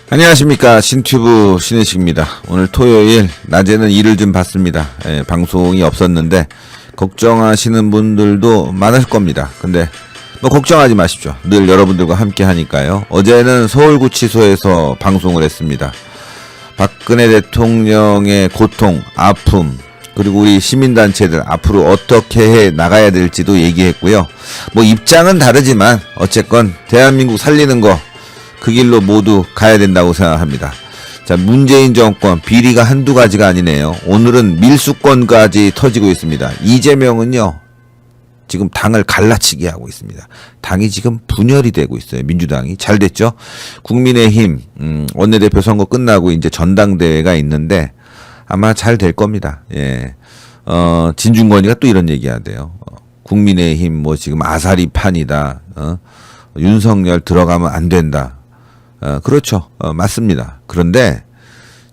안녕하십니까. 신튜브 신혜식입니다. 오늘 토요일 낮에는 일을 좀 봤습니다. 방송이 없었는데 걱정하시는 분들도 많을 겁니다. 근데 뭐 걱정하지 마십시오. 늘 여러분들과 함께 하니까요. 어제는 서울구치소에서 방송을 했습니다. 박근혜 대통령의 고통, 아픔, 그리고 우리 시민단체들 앞으로 어떻게 해 나가야 될지도 얘기했고요. 뭐 입장은 다르지만 어쨌건 대한민국 살리는 거 그 길로 모두 가야 된다고 생각합니다. 자, 문재인 정권 비리가 한두 가지가 아니네요. 오늘은 밀수권까지 터지고 있습니다. 이재명은요 지금 당을 갈라치기 하고 있습니다. 당이 지금 분열이 되고 있어요. 민주당이 잘 됐죠. 국민의힘 원내대표 선거 끝나고 이제 전당대회가 있는데 아마 잘 될 겁니다. 예. 진중권이가 또 이런 얘기하대요. 국민의힘 뭐 지금 아사리 판이다. 윤석열 들어가면 안 된다. 그렇죠. 맞습니다. 그런데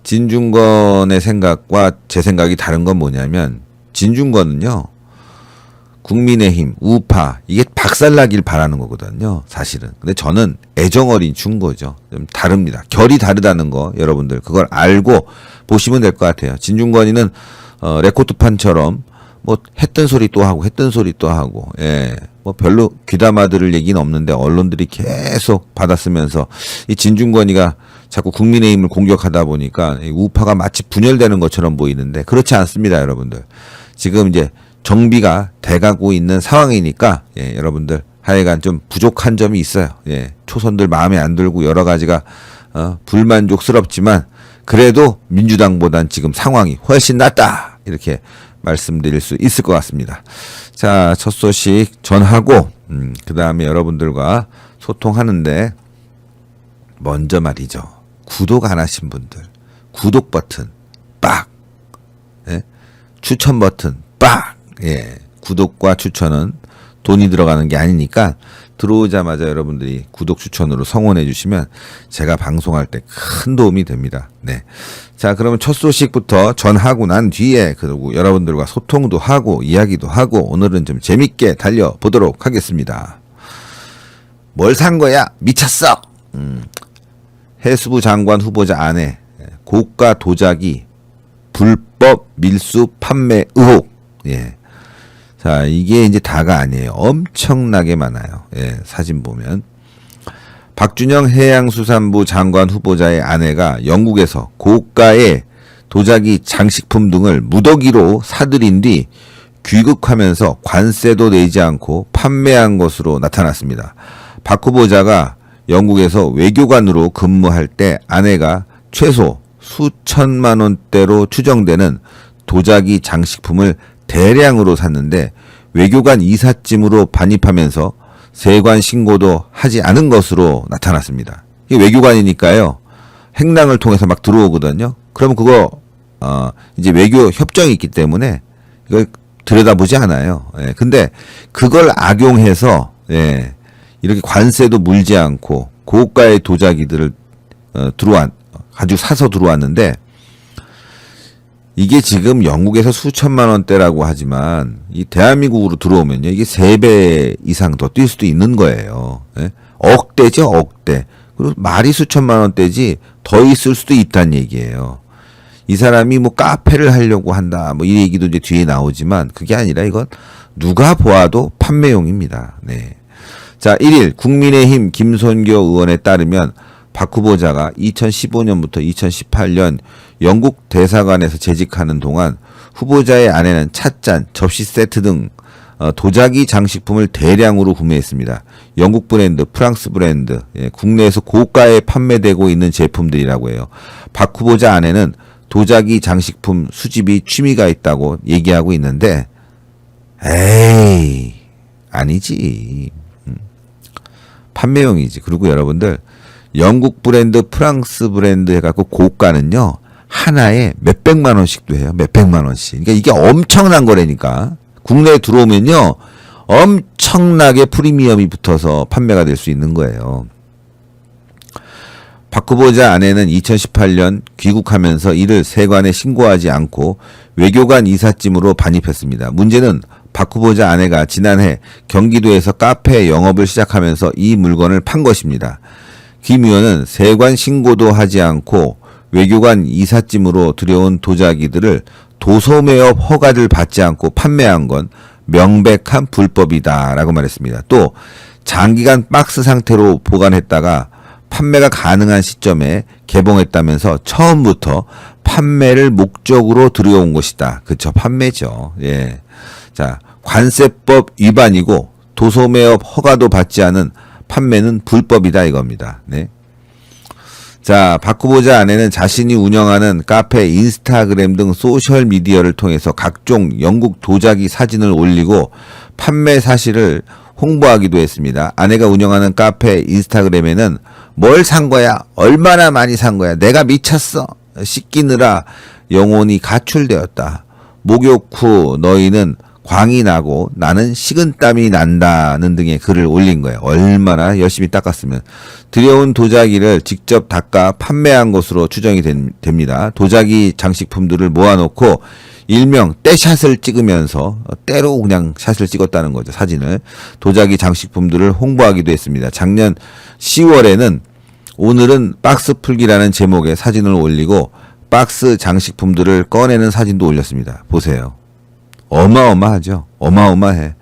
진중권의 생각과 제 생각이 다른 건 뭐냐면 진중권은요 국민의힘, 우파 이게 박살나길 바라는 거거든요. 사실은. 근데 저는 애정어린 충고죠. 좀 다릅니다. 결이 다르다는 거 여러분들 그걸 알고 보시면 될 것 같아요. 진중권이는 레코드판처럼 뭐 했던 소리 또 하고 했던 소리 또 하고 예. 뭐 별로 귀담아 들을 얘기는 없는데 언론들이 계속 받았으면서 이 진중권이가 자꾸 국민의힘을 공격하다 보니까 이 우파가 마치 분열되는 것처럼 보이는데 그렇지 않습니다, 여러분들. 지금 이제 정비가 돼가고 있는 상황이니까 예, 여러분들 하여간 좀 부족한 점이 있어요. 예, 초선들 마음에 안 들고 여러 가지가 불만족스럽지만 그래도 민주당보단 지금 상황이 훨씬 낫다 이렇게 말씀드릴 수 있을 것 같습니다. 자, 첫 소식 전하고 그 다음에 여러분들과 소통하는데 먼저 말이죠. 구독 안 하신 분들 구독 버튼 빡, 예? 추천 버튼 빡. 예, 구독과 추천은 돈이 들어가는 게 아니니까 들어오자마자 여러분들이 구독 추천으로 성원해 주시면 제가 방송할 때 큰 도움이 됩니다. 네. 자, 그러면 첫 소식부터 전하고 난 뒤에 그리고 여러분들과 소통도 하고 이야기도 하고 오늘은 좀 재밌게 달려보도록 하겠습니다. 뭘 산 거야? 미쳤어! 해수부 장관 후보자 아내 고가 도자기 불법 밀수 판매 의혹. 예. 자, 이게 이제 다가 아니에요. 엄청나게 많아요. 예, 사진 보면. 박준영 해양수산부 장관 후보자의 아내가 영국에서 고가의 도자기 장식품 등을 무더기로 사들인 뒤 귀국하면서 관세도 내지 않고 판매한 것으로 나타났습니다. 박 후보자가 영국에서 외교관으로 근무할 때 아내가 최소 수천만 원대로 추정되는 도자기 장식품을 대량으로 샀는데 외교관 이삿짐으로 반입하면서 세관 신고도 하지 않은 것으로 나타났습니다. 이게 외교관이니까요. 행랑을 통해서 막 들어오거든요. 그러면 그거 이제 외교 협정이 있기 때문에 이걸 들여다보지 않아요. 예. 근데 그걸 악용해서 예. 이렇게 관세도 물지 않고 고가의 도자기들을 가지고 사서 들어왔는데 이게 지금 영국에서 수천만 원대라고 하지만 이 대한민국으로 들어오면요 이게 3배 이상 더 뛸 수도 있는 거예요. 예? 억대죠, 억대. 그리고 말이 수천만 원대지 더 있을 수도 있다는 얘기예요. 이 사람이 뭐 카페를 하려고 한다 뭐 이 얘기도 이제 뒤에 나오지만 그게 아니라 이건 누가 보아도 판매용입니다. 네. 자, 1일 국민의힘 김선교 의원에 따르면 박 후보자가 2015년부터 2018년 영국 대사관에서 재직하는 동안 후보자의 아내는 찻잔, 접시 세트 등 도자기 장식품을 대량으로 구매했습니다. 영국 브랜드, 프랑스 브랜드, 예, 국내에서 고가에 판매되고 있는 제품들이라고 해요. 박 후보자 아내는 도자기 장식품 수집이 취미가 있다고 얘기하고 있는데 에이 아니지. 판매용이지. 그리고 여러분들 영국 브랜드, 프랑스 브랜드 해갖고 고가는요, 하나에 몇백만 원씩도 해요. 몇백만 원씩. 그러니까 이게 엄청난 거라니까. 국내에 들어오면요, 엄청나게 프리미엄이 붙어서 판매가 될 수 있는 거예요. 박 후보자 아내는 2018년 귀국하면서 이를 세관에 신고하지 않고 외교관 이삿짐으로 반입했습니다. 문제는 박 후보자 아내가 지난해 경기도에서 카페 영업을 시작하면서 이 물건을 판 것입니다. 김 의원은 세관 신고도 하지 않고 외교관 이삿짐으로 들여온 도자기들을 도소매업 허가를 받지 않고 판매한 건 명백한 불법이다라고 말했습니다. 또 장기간 박스 상태로 보관했다가 판매가 가능한 시점에 개봉했다면서 처음부터 판매를 목적으로 들여온 것이다. 그쵸, 판매죠. 예. 자, 관세법 위반이고 도소매업 허가도 받지 않은 판매는 불법이다 이겁니다. 네. 자, 박 후보자 아내는 자신이 운영하는 카페, 인스타그램 등 소셜 미디어를 통해서 각종 영국 도자기 사진을 올리고 판매 사실을 홍보하기도 했습니다. 아내가 운영하는 카페, 인스타그램에는 뭘 산 거야? 얼마나 많이 산 거야? 내가 미쳤어. 씻기느라 영혼이 가출되었다. 목욕 후 너희는 광이 나고 나는 식은땀이 난다는 등의 글을 올린 거예요. 얼마나 열심히 닦았으면. 들여온 도자기를 직접 닦아 판매한 것으로 추정이 됩니다. 도자기 장식품들을 모아놓고 일명 떼샷을 찍으면서 때로 그냥 샷을 찍었다는 거죠. 사진을. 도자기 장식품들을 홍보하기도 했습니다. 작년 10월에는 오늘은 박스 풀기라는 제목의 사진을 올리고 박스 장식품들을 꺼내는 사진도 올렸습니다. 보세요. 어마어마하죠. 어마어마해.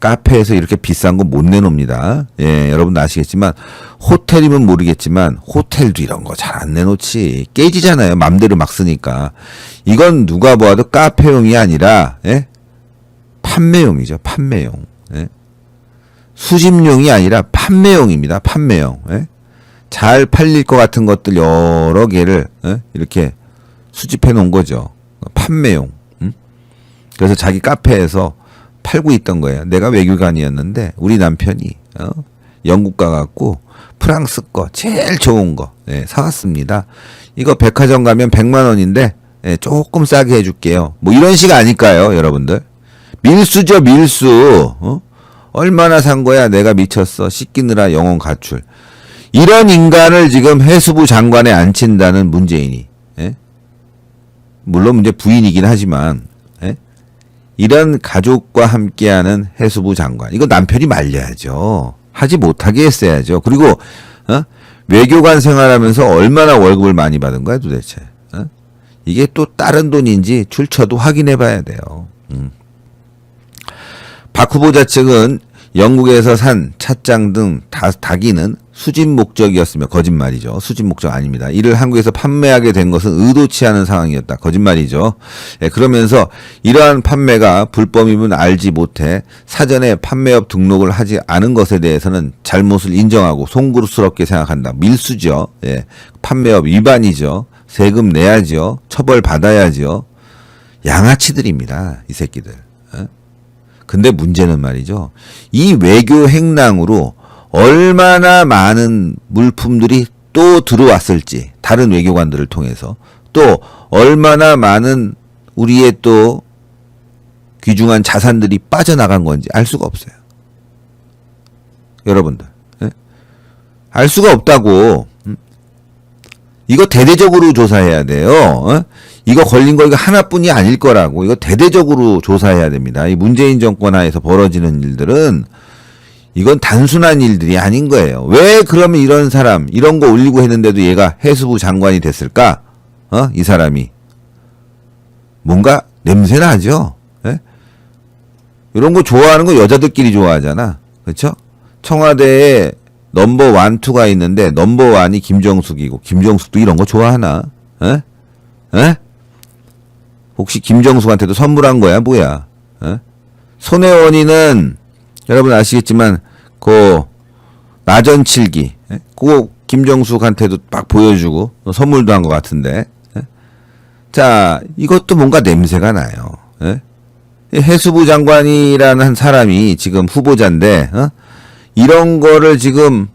카페에서 이렇게 비싼 거 못 내놓습니다. 예, 여러분도 아시겠지만 호텔이면 모르겠지만 호텔도 이런 거 잘 안 내놓지. 깨지잖아요. 맘대로 막 쓰니까. 이건 누가 보아도 카페용이 아니라 판매용이죠. 판매용. 예? 수집용이 아니라 판매용입니다. 판매용. 예? 잘 팔릴 것 같은 것들 여러 개를 이렇게 수집해 놓은 거죠. 판매용. 그래서 자기 카페에서 팔고 있던 거예요. 내가 외교관이었는데 우리 남편이 영국 가갖고 프랑스 거 제일 좋은 거 사왔습니다. 이거 백화점 가면 100만 원인데 조금 싸게 해줄게요. 뭐 이런 식 아닐까요, 여러분들? 밀수죠, 밀수. 얼마나 산 거야? 내가 미쳤어. 씻기느라 영혼 가출. 이런 인간을 지금 해수부 장관에 앉힌다는 문재인이. 물론 문제 부인이긴 하지만 이런 가족과 함께하는 해수부 장관. 이거 남편이 말려야죠. 하지 못하게 했어야죠. 그리고 외교관 생활하면서 얼마나 월급을 많이 받은 거야 도대체. 이게 또 다른 돈인지 출처도 확인해 봐야 돼요. 박 후보자 측은 영국에서 산 찻장 등 다기는 수집 목적이었으며 거짓말이죠. 수집 목적 아닙니다. 이를 한국에서 판매하게 된 것은 의도치 않은 상황이었다. 거짓말이죠. 그러면서 이러한 판매가 불법임을 알지 못해 사전에 판매업 등록을 하지 않은 것에 대해서는 잘못을 인정하고 송구스럽게 생각한다. 밀수죠. 판매업 위반이죠. 세금 내야죠. 처벌받아야죠. 양아치들입니다. 이 새끼들. 근데 문제는 말이죠. 이 외교 행랑으로 얼마나 많은 물품들이 또 들어왔을지, 다른 외교관들을 통해서 또 얼마나 많은 우리의 또 귀중한 자산들이 빠져나간 건지 알 수가 없어요. 여러분들. 알 수가 없다고. 이거 대대적으로 조사해야 돼요. 이거 걸린 거 이거 하나뿐이 아닐 거라고. 이거 대대적으로 조사해야 됩니다. 이 문재인 정권 하에서 벌어지는 일들은 이건 단순한 일들이 아닌 거예요. 왜 그러면 이런 사람, 이런 거 올리고 했는데도 얘가 해수부 장관이 됐을까? 이 사람이. 뭔가 냄새 나죠? 이런 거 좋아하는 거 여자들끼리 좋아하잖아. 그렇죠? 청와대에 넘버 1, 2가 있는데 넘버 1이 김정숙이고 김정숙도 이런 거 좋아하나? 혹시 김정숙한테도 선물한 거야? 뭐야? 손혜원이는 여러분 아시겠지만 그 나전칠기 그거 김정숙한테도 막 보여주고 선물도 한 것 같은데. 자, 이것도 뭔가 냄새가 나요. 해수부 장관이라는 한 사람이 지금 후보자인데 이런 거를 지금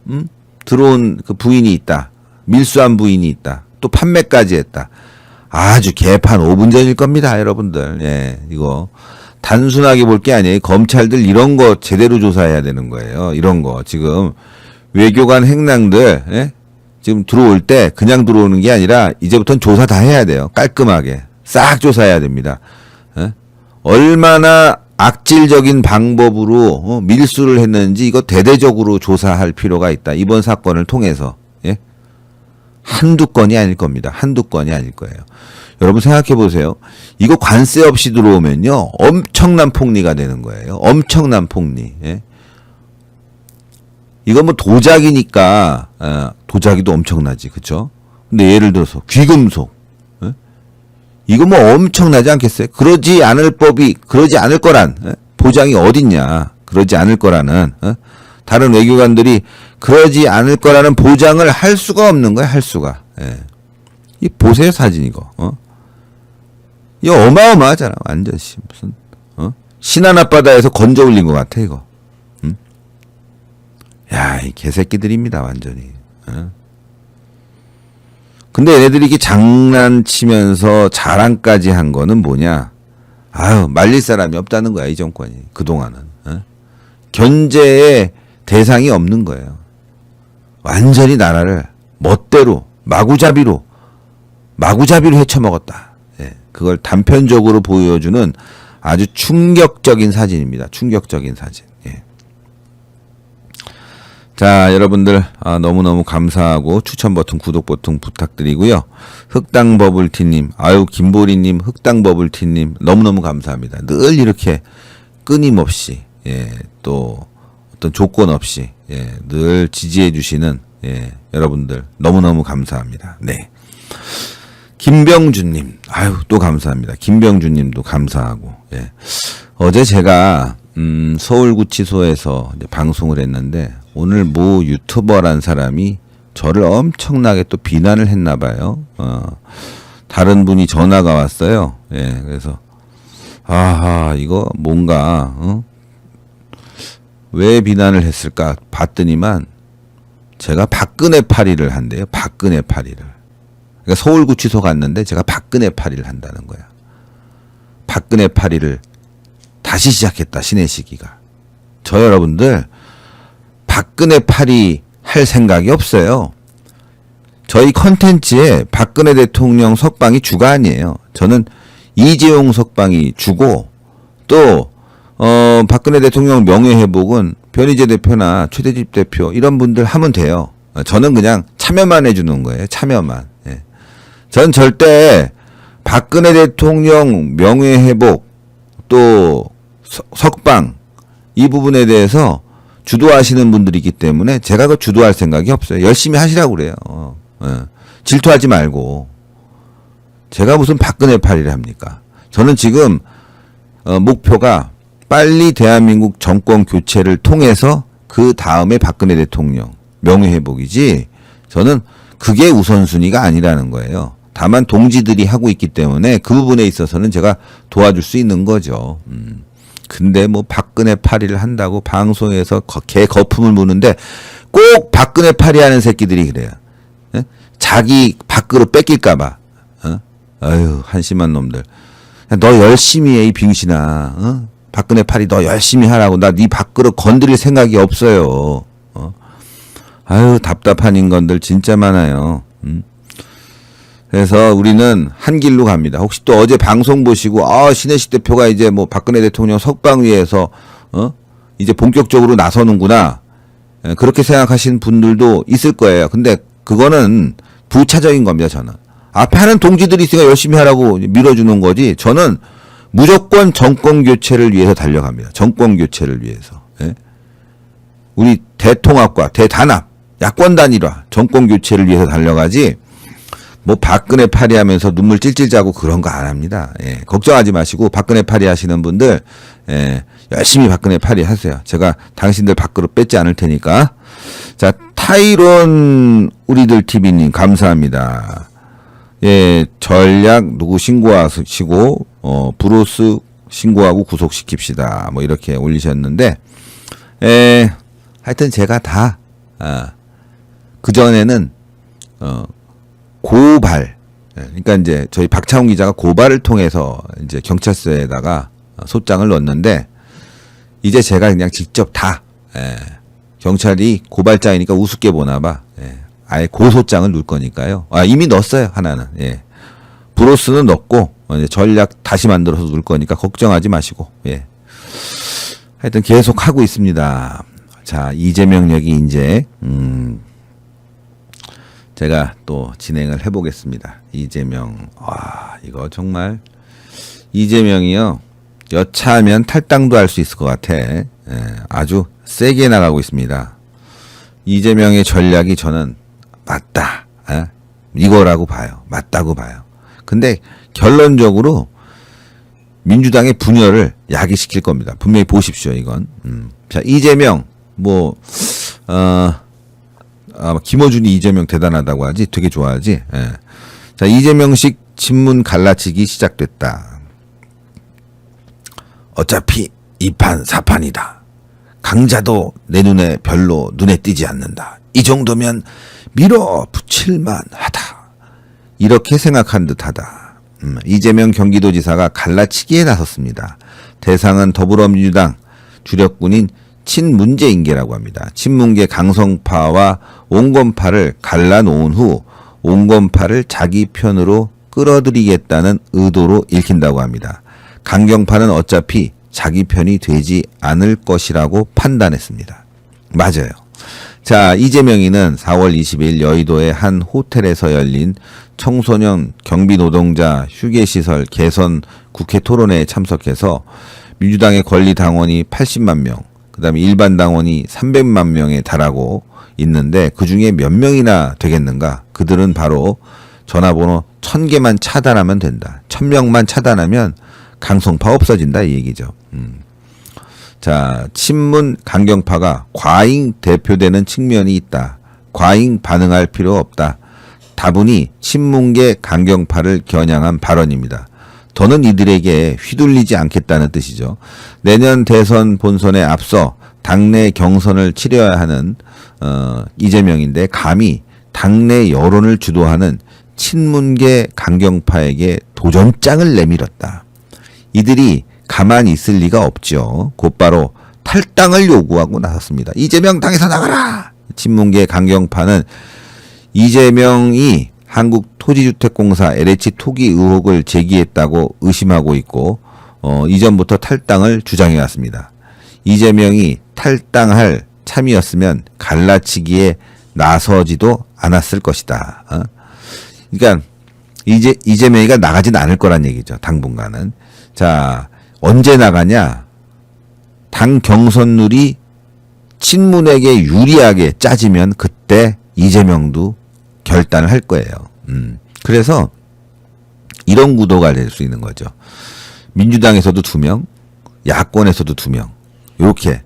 들어온 그 부인이 있다. 밀수한 부인이 있다. 또 판매까지 했다. 아주 개판 5분 전일 겁니다, 여러분들. 이거 단순하게 볼 게 아니에요. 검찰들 이런 거 제대로 조사해야 되는 거예요. 이런 거 지금 외교관 행랑들 지금 들어올 때 그냥 들어오는 게 아니라 이제부터는 조사 다 해야 돼요. 깔끔하게 싹 조사해야 됩니다. 얼마나 악질적인 방법으로 밀수를 했는지 이거 대대적으로 조사할 필요가 있다. 이번 사건을 통해서 한두 건이 아닐 겁니다. 한두 건이 아닐 거예요. 여러분 생각해 보세요. 이거 관세 없이 들어오면요. 엄청난 폭리가 되는 거예요. 엄청난 폭리. 예? 이거 뭐 도자기니까 도자기도 엄청나지. 그쵸? 근데 예를 들어서 귀금속. 예? 이거 뭐 엄청나지 않겠어요? 그러지 않을 법이 그러지 않을 거란 보장이 어딨냐. 그러지 않을 거라는 다른 외교관들이 그러지 않을 거라는 보장을 할 수가 없는 거야. 할 수가. 예. 이 보세요 사진 이거. 이거 어마어마하잖아. 완전 무슨 신안 앞바다에서 건져 올린 것 같아 이거. 야, 이 개새끼들입니다 완전히. 근데 얘네들이 이렇게 장난치면서 자랑까지 한 거는 뭐냐? 아유, 말릴 사람이 없다는 거야 이 정권이 그동안은. 견제의 대상이 없는 거예요. 완전히 나라를 멋대로 마구잡이로 헤쳐먹었다. 예, 그걸 단편적으로 보여주는 아주 충격적인 사진입니다. 충격적인 사진. 예. 자, 여러분들 너무너무 감사하고 추천 버튼, 구독 버튼 부탁드리고요. 흑당버블티님, 아유 김보리님, 흑당버블티님 너무너무 감사합니다. 늘 이렇게 끊임없이 또 어떤 조건 없이 늘 지지해 주시는 여러분들 너무너무 감사합니다. 네. 김병준님, 아유 또 감사합니다. 김병준님도 감사하고 어제 제가 서울구치소에서 이제 방송을 했는데 오늘 모 유튜버란 사람이 저를 엄청나게 또 비난을 했나 봐요. 다른 분이 전화가 왔어요. 그래서 아하 이거 뭔가 왜 비난을 했을까 봤더니만 제가 박근혜 파리를 한대요. 박근혜 파리를. 그러니까 서울구치소 갔는데 제가 박근혜 파리를 한다는 거야. 박근혜 파리를 다시 시작했다. 신해시기가. 저 여러분들 박근혜 파리 할 생각이 없어요. 저희 컨텐츠에 박근혜 대통령 석방이 주가 아니에요. 저는 이재용 석방이 주고 또 박근혜 대통령 명예회복은 변희재 대표나 최대집 대표 이런 분들 하면 돼요. 저는 그냥 참여만 해주는 거예요. 참여만. 전 절대 박근혜 대통령 명예회복 또 석방 이 부분에 대해서 주도하시는 분들이 있기 때문에 제가 그 주도할 생각이 없어요. 열심히 하시라고 그래요. 질투하지 말고. 제가 무슨 박근혜 파리를 합니까? 저는 지금 목표가 빨리 대한민국 정권 교체를 통해서 그 다음에 박근혜 대통령 명예회복이지 저는 그게 우선순위가 아니라는 거예요. 다만 동지들이 하고 있기 때문에 그 부분에 있어서는 제가 도와줄 수 있는 거죠. 근데 뭐 박근혜 파리를 한다고 방송에서 개 거품을 무는데 꼭 박근혜 파리 하는 새끼들이 그래요. 자기 밖으로 뺏길까봐. 아유 한심한 놈들. 너 열심히 해 이 빙신아. 박근혜 파리 너 열심히 하라고. 나 네 밖으로 건드릴 생각이 없어요. 아유 답답한 인간들 진짜 많아요. 그래서 우리는 한 길로 갑니다. 혹시 또 어제 방송 보시고 신혜식 대표가 이제 뭐 박근혜 대통령 석방 위해서 이제 본격적으로 나서는구나 그렇게 생각하시는 분들도 있을 거예요. 근데 그거는 부차적인 겁니다. 저는 앞에 하는 동지들이 있으니까 열심히 하라고 밀어주는 거지. 저는 무조건 정권 교체를 위해서 달려갑니다. 정권 교체를 위해서. 우리 대통합과 대단합 야권 단일화 정권 교체를 위해서 달려가지. 뭐 박근혜 파리 하면서 눈물 찔찔 자고 그런 거 안 합니다. 걱정하지 마시고 박근혜 파리 하시는 분들 열심히 박근혜 파리 하세요. 제가 당신들 밖으로 뺏지 않을 테니까. 자, 타이론 우리들 TV님 감사합니다. 전략 누구 신고하시고 브로스 신고하고 구속시킵시다. 뭐 이렇게 올리셨는데 하여튼 제가 다 그전에는 고발. 그러니까 이제 저희 박차훈 기자가 고발을 통해서 이제 경찰서에다가 소장을 넣었는데 이제 제가 그냥 직접 다 경찰이 고발장이니까 우습게 보나 봐. 아예 고소장을 넣을 거니까요. 이미 넣었어요. 하나는. 브로스는 넣었고 이제 전략 다시 만들어서 넣을 거니까 걱정하지 마시고. 하여튼 계속 하고 있습니다. 자, 이재명 역이 이제 제가 또 진행을 해보겠습니다. 이재명, 와, 이거 정말 이재명이요, 여차하면 탈당도 할 수 있을 것 같아. 아주 세게 나가고 있습니다. 이재명의 전략이 저는 맞다, 이거라고 봐요. 맞다고 봐요. 근데 결론적으로 민주당의 분열을 야기시킬 겁니다. 분명히 보십시오, 이건. 자, 이재명, 김어준이 이재명 대단하다고 하지? 되게 좋아하지? 예. 자, 이재명식 친문 갈라치기 시작됐다. 어차피 2판 4판이다. 강자도 내 눈에 별로 눈에 띄지 않는다. 이 정도면 밀어붙일만 하다. 이렇게 생각한 듯하다. 이재명 경기도지사가 갈라치기에 나섰습니다. 대상은 더불어민주당 주력군인 친문재인계라고 합니다. 친문계 강성파와 온건파를 갈라놓은 후 온건파를 자기 편으로 끌어들이겠다는 의도로 읽힌다고 합니다. 강경파는 어차피 자기 편이 되지 않을 것이라고 판단했습니다. 맞아요. 자, 이재명이는 4월 20일 여의도의 한 호텔에서 열린 청소년 경비노동자 휴게시설 개선 국회 토론회에 참석해서 민주당의 권리당원이 80만 명, 그 다음에 일반 당원이 300만 명에 달하고 있는데 그중에 몇 명이나 되겠는가? 그들은 바로 전화번호 1000개만 차단하면 된다. 1000명만 차단하면 강성파 없어진다, 이 얘기죠. 자, 친문 강경파가 과잉 대표되는 측면이 있다. 과잉 반응할 필요 없다. 다분히 친문계 강경파를 겨냥한 발언입니다. 더는 이들에게 휘둘리지 않겠다는 뜻이죠. 내년 대선 본선에 앞서 당내 경선을 치러야 하는 이재명인데 감히 당내 여론을 주도하는 친문계 강경파에게 도전장을 내밀었다. 이들이 가만히 있을 리가 없죠. 곧바로 탈당을 요구하고 나섰습니다. 이재명 당에서 나가라! 친문계 강경파는 이재명이 한국토지주택공사 LH 토기 의혹을 제기했다고 의심하고 있고 이전부터 탈당을 주장해왔습니다. 이재명이 탈당할 참이었으면 갈라치기에 나서지도 않았을 것이다. 그러니까 이재명이가 나가진 않을 거란 얘기죠. 당분간은. 자, 언제 나가냐? 당 경선룰이 친문에게 유리하게 짜지면 그때 이재명도 결단을 할 거예요. 그래서 이런 구도가 될 수 있는 거죠. 민주당에서도 2명, 야권에서도 2명. 이렇게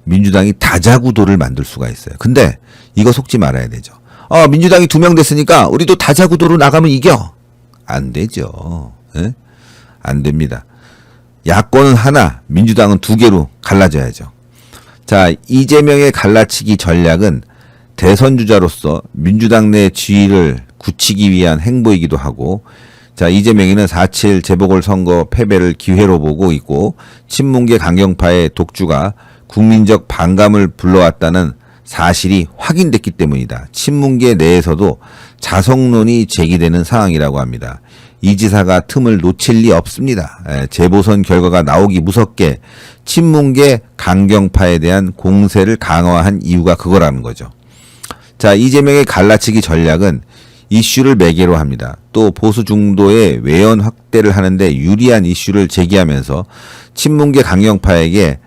민주당이 다자구도를 만들 수가 있어요. 근데 이거 속지 말아야 되죠. 민주당이 2명 됐으니까 우리도 다자구도로 나가면 이겨. 안 되죠. 예? 안 됩니다. 야권은 하나, 민주당은 2개로 갈라져야죠. 자, 이재명의 갈라치기 전략은 대선 주자로서 민주당 내 지위를 굳히기 위한 행보이기도 하고, 자, 이재명이는 4.7 재보궐선거 패배를 기회로 보고 있고 친문계 강경파의 독주가 국민적 반감을 불러왔다는 사실이 확인됐기 때문이다. 친문계 내에서도 자성론이 제기되는 상황이라고 합니다. 이 지사가 틈을 놓칠 리 없습니다. 재보선 결과가 나오기 무섭게 친문계 강경파에 대한 공세를 강화한 이유가 그거라는 거죠. 자, 이재명의 갈라치기 전략은 이슈를 매개로 합니다. 또 보수 중도의 외연 확대를 하는데 유리한 이슈를 제기하면서 친문계 강경파에게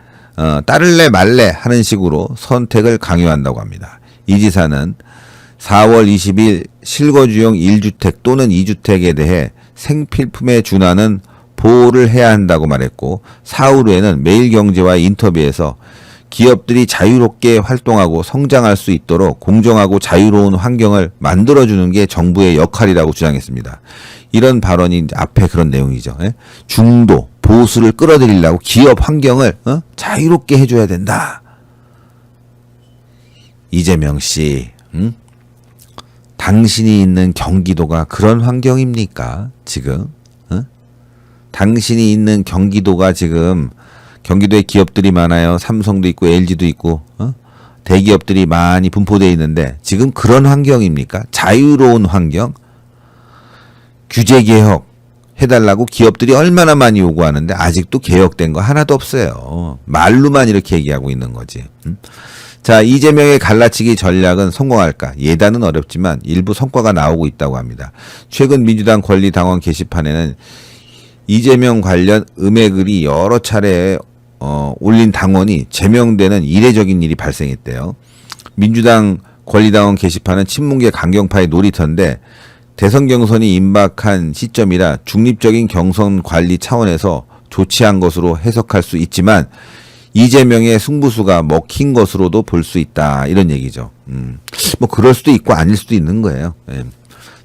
따를래 말래 하는 식으로 선택을 강요한다고 합니다. 이 지사는 4월 20일 실거주용 1주택 또는 2주택에 대해 생필품에 준하는 보호를 해야 한다고 말했고, 사흘 후에는 매일경제와의 인터뷰에서 기업들이 자유롭게 활동하고 성장할 수 있도록 공정하고 자유로운 환경을 만들어주는 게 정부의 역할이라고 주장했습니다. 이런 발언이 앞에 그런 내용이죠. 중도, 보수를 끌어들이려고 기업 환경을 자유롭게 해줘야 된다. 이재명 씨, 당신이 있는 경기도가 그런 환경입니까? 지금? 당신이 있는 경기도가 지금 경기도에 기업들이 많아요. 삼성도 있고 LG도 있고 대기업들이 많이 분포되어 있는데 지금 그런 환경입니까? 자유로운 환경? 규제개혁 해달라고 기업들이 얼마나 많이 요구하는데 아직도 개혁된 거 하나도 없어요. 말로만 이렇게 얘기하고 있는 거지. 자, 이재명의 갈라치기 전략은 성공할까? 예단은 어렵지만 일부 성과가 나오고 있다고 합니다. 최근 민주당 권리당원 게시판에는 이재명 관련 음해글이 여러 차례 올린 당원이 제명되는 이례적인 일이 발생했대요. 민주당 권리당원 게시판은 친문계 강경파의 놀이터인데 대선 경선이 임박한 시점이라 중립적인 경선 관리 차원에서 조치한 것으로 해석할 수 있지만 이재명의 승부수가 먹힌 것으로도 볼 수 있다. 이런 얘기죠. 뭐 그럴 수도 있고 아닐 수도 있는 거예요. 예.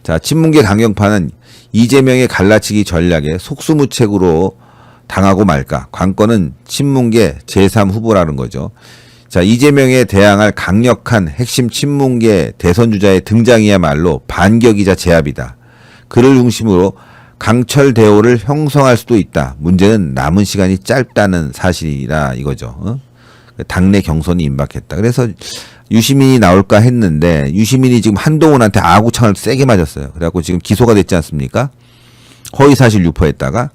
자, 친문계 강경파는 이재명의 갈라치기 전략에 속수무책으로 당하고 말까. 관건은 친문계 제3 후보라는 거죠. 자, 이재명에 대항할 강력한 핵심 친문계 대선 주자의 등장이야말로 반격이자 제압이다. 그를 중심으로 강철 대오를 형성할 수도 있다. 문제는 남은 시간이 짧다는 사실이라 이거죠. 당내 경선이 임박했다. 그래서 유시민이 나올까 했는데 유시민이 지금 한동훈한테 아구창을 세게 맞았어요. 그래갖고 지금 기소가 됐지 않습니까? 허위사실 유포했다가.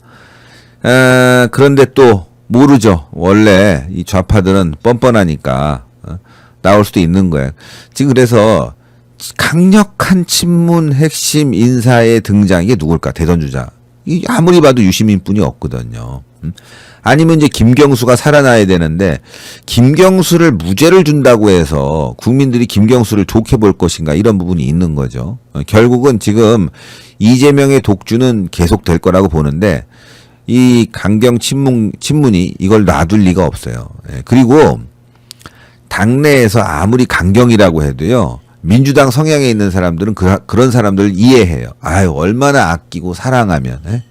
그런데 또 모르죠. 원래 이 좌파들은 뻔뻔하니까 나올 수도 있는 거예요. 지금 그래서 강력한 친문 핵심 인사의 등장, 이게 누굴까? 대선주자. 아무리 봐도 유시민뿐이 없거든요. 아니면 이제 김경수가 살아나야 되는데 김경수를 무죄를 준다고 해서 국민들이 김경수를 좋게 볼 것인가, 이런 부분이 있는 거죠. 결국은 지금 이재명의 독주는 계속될 거라고 보는데 이 강경 친문이 이걸 놔둘 리가 없어요. 그리고 당내에서 아무리 강경이라고 해도요, 민주당 성향에 있는 사람들은 그런 사람들을 이해해요. 아유, 얼마나 아끼고 사랑하면.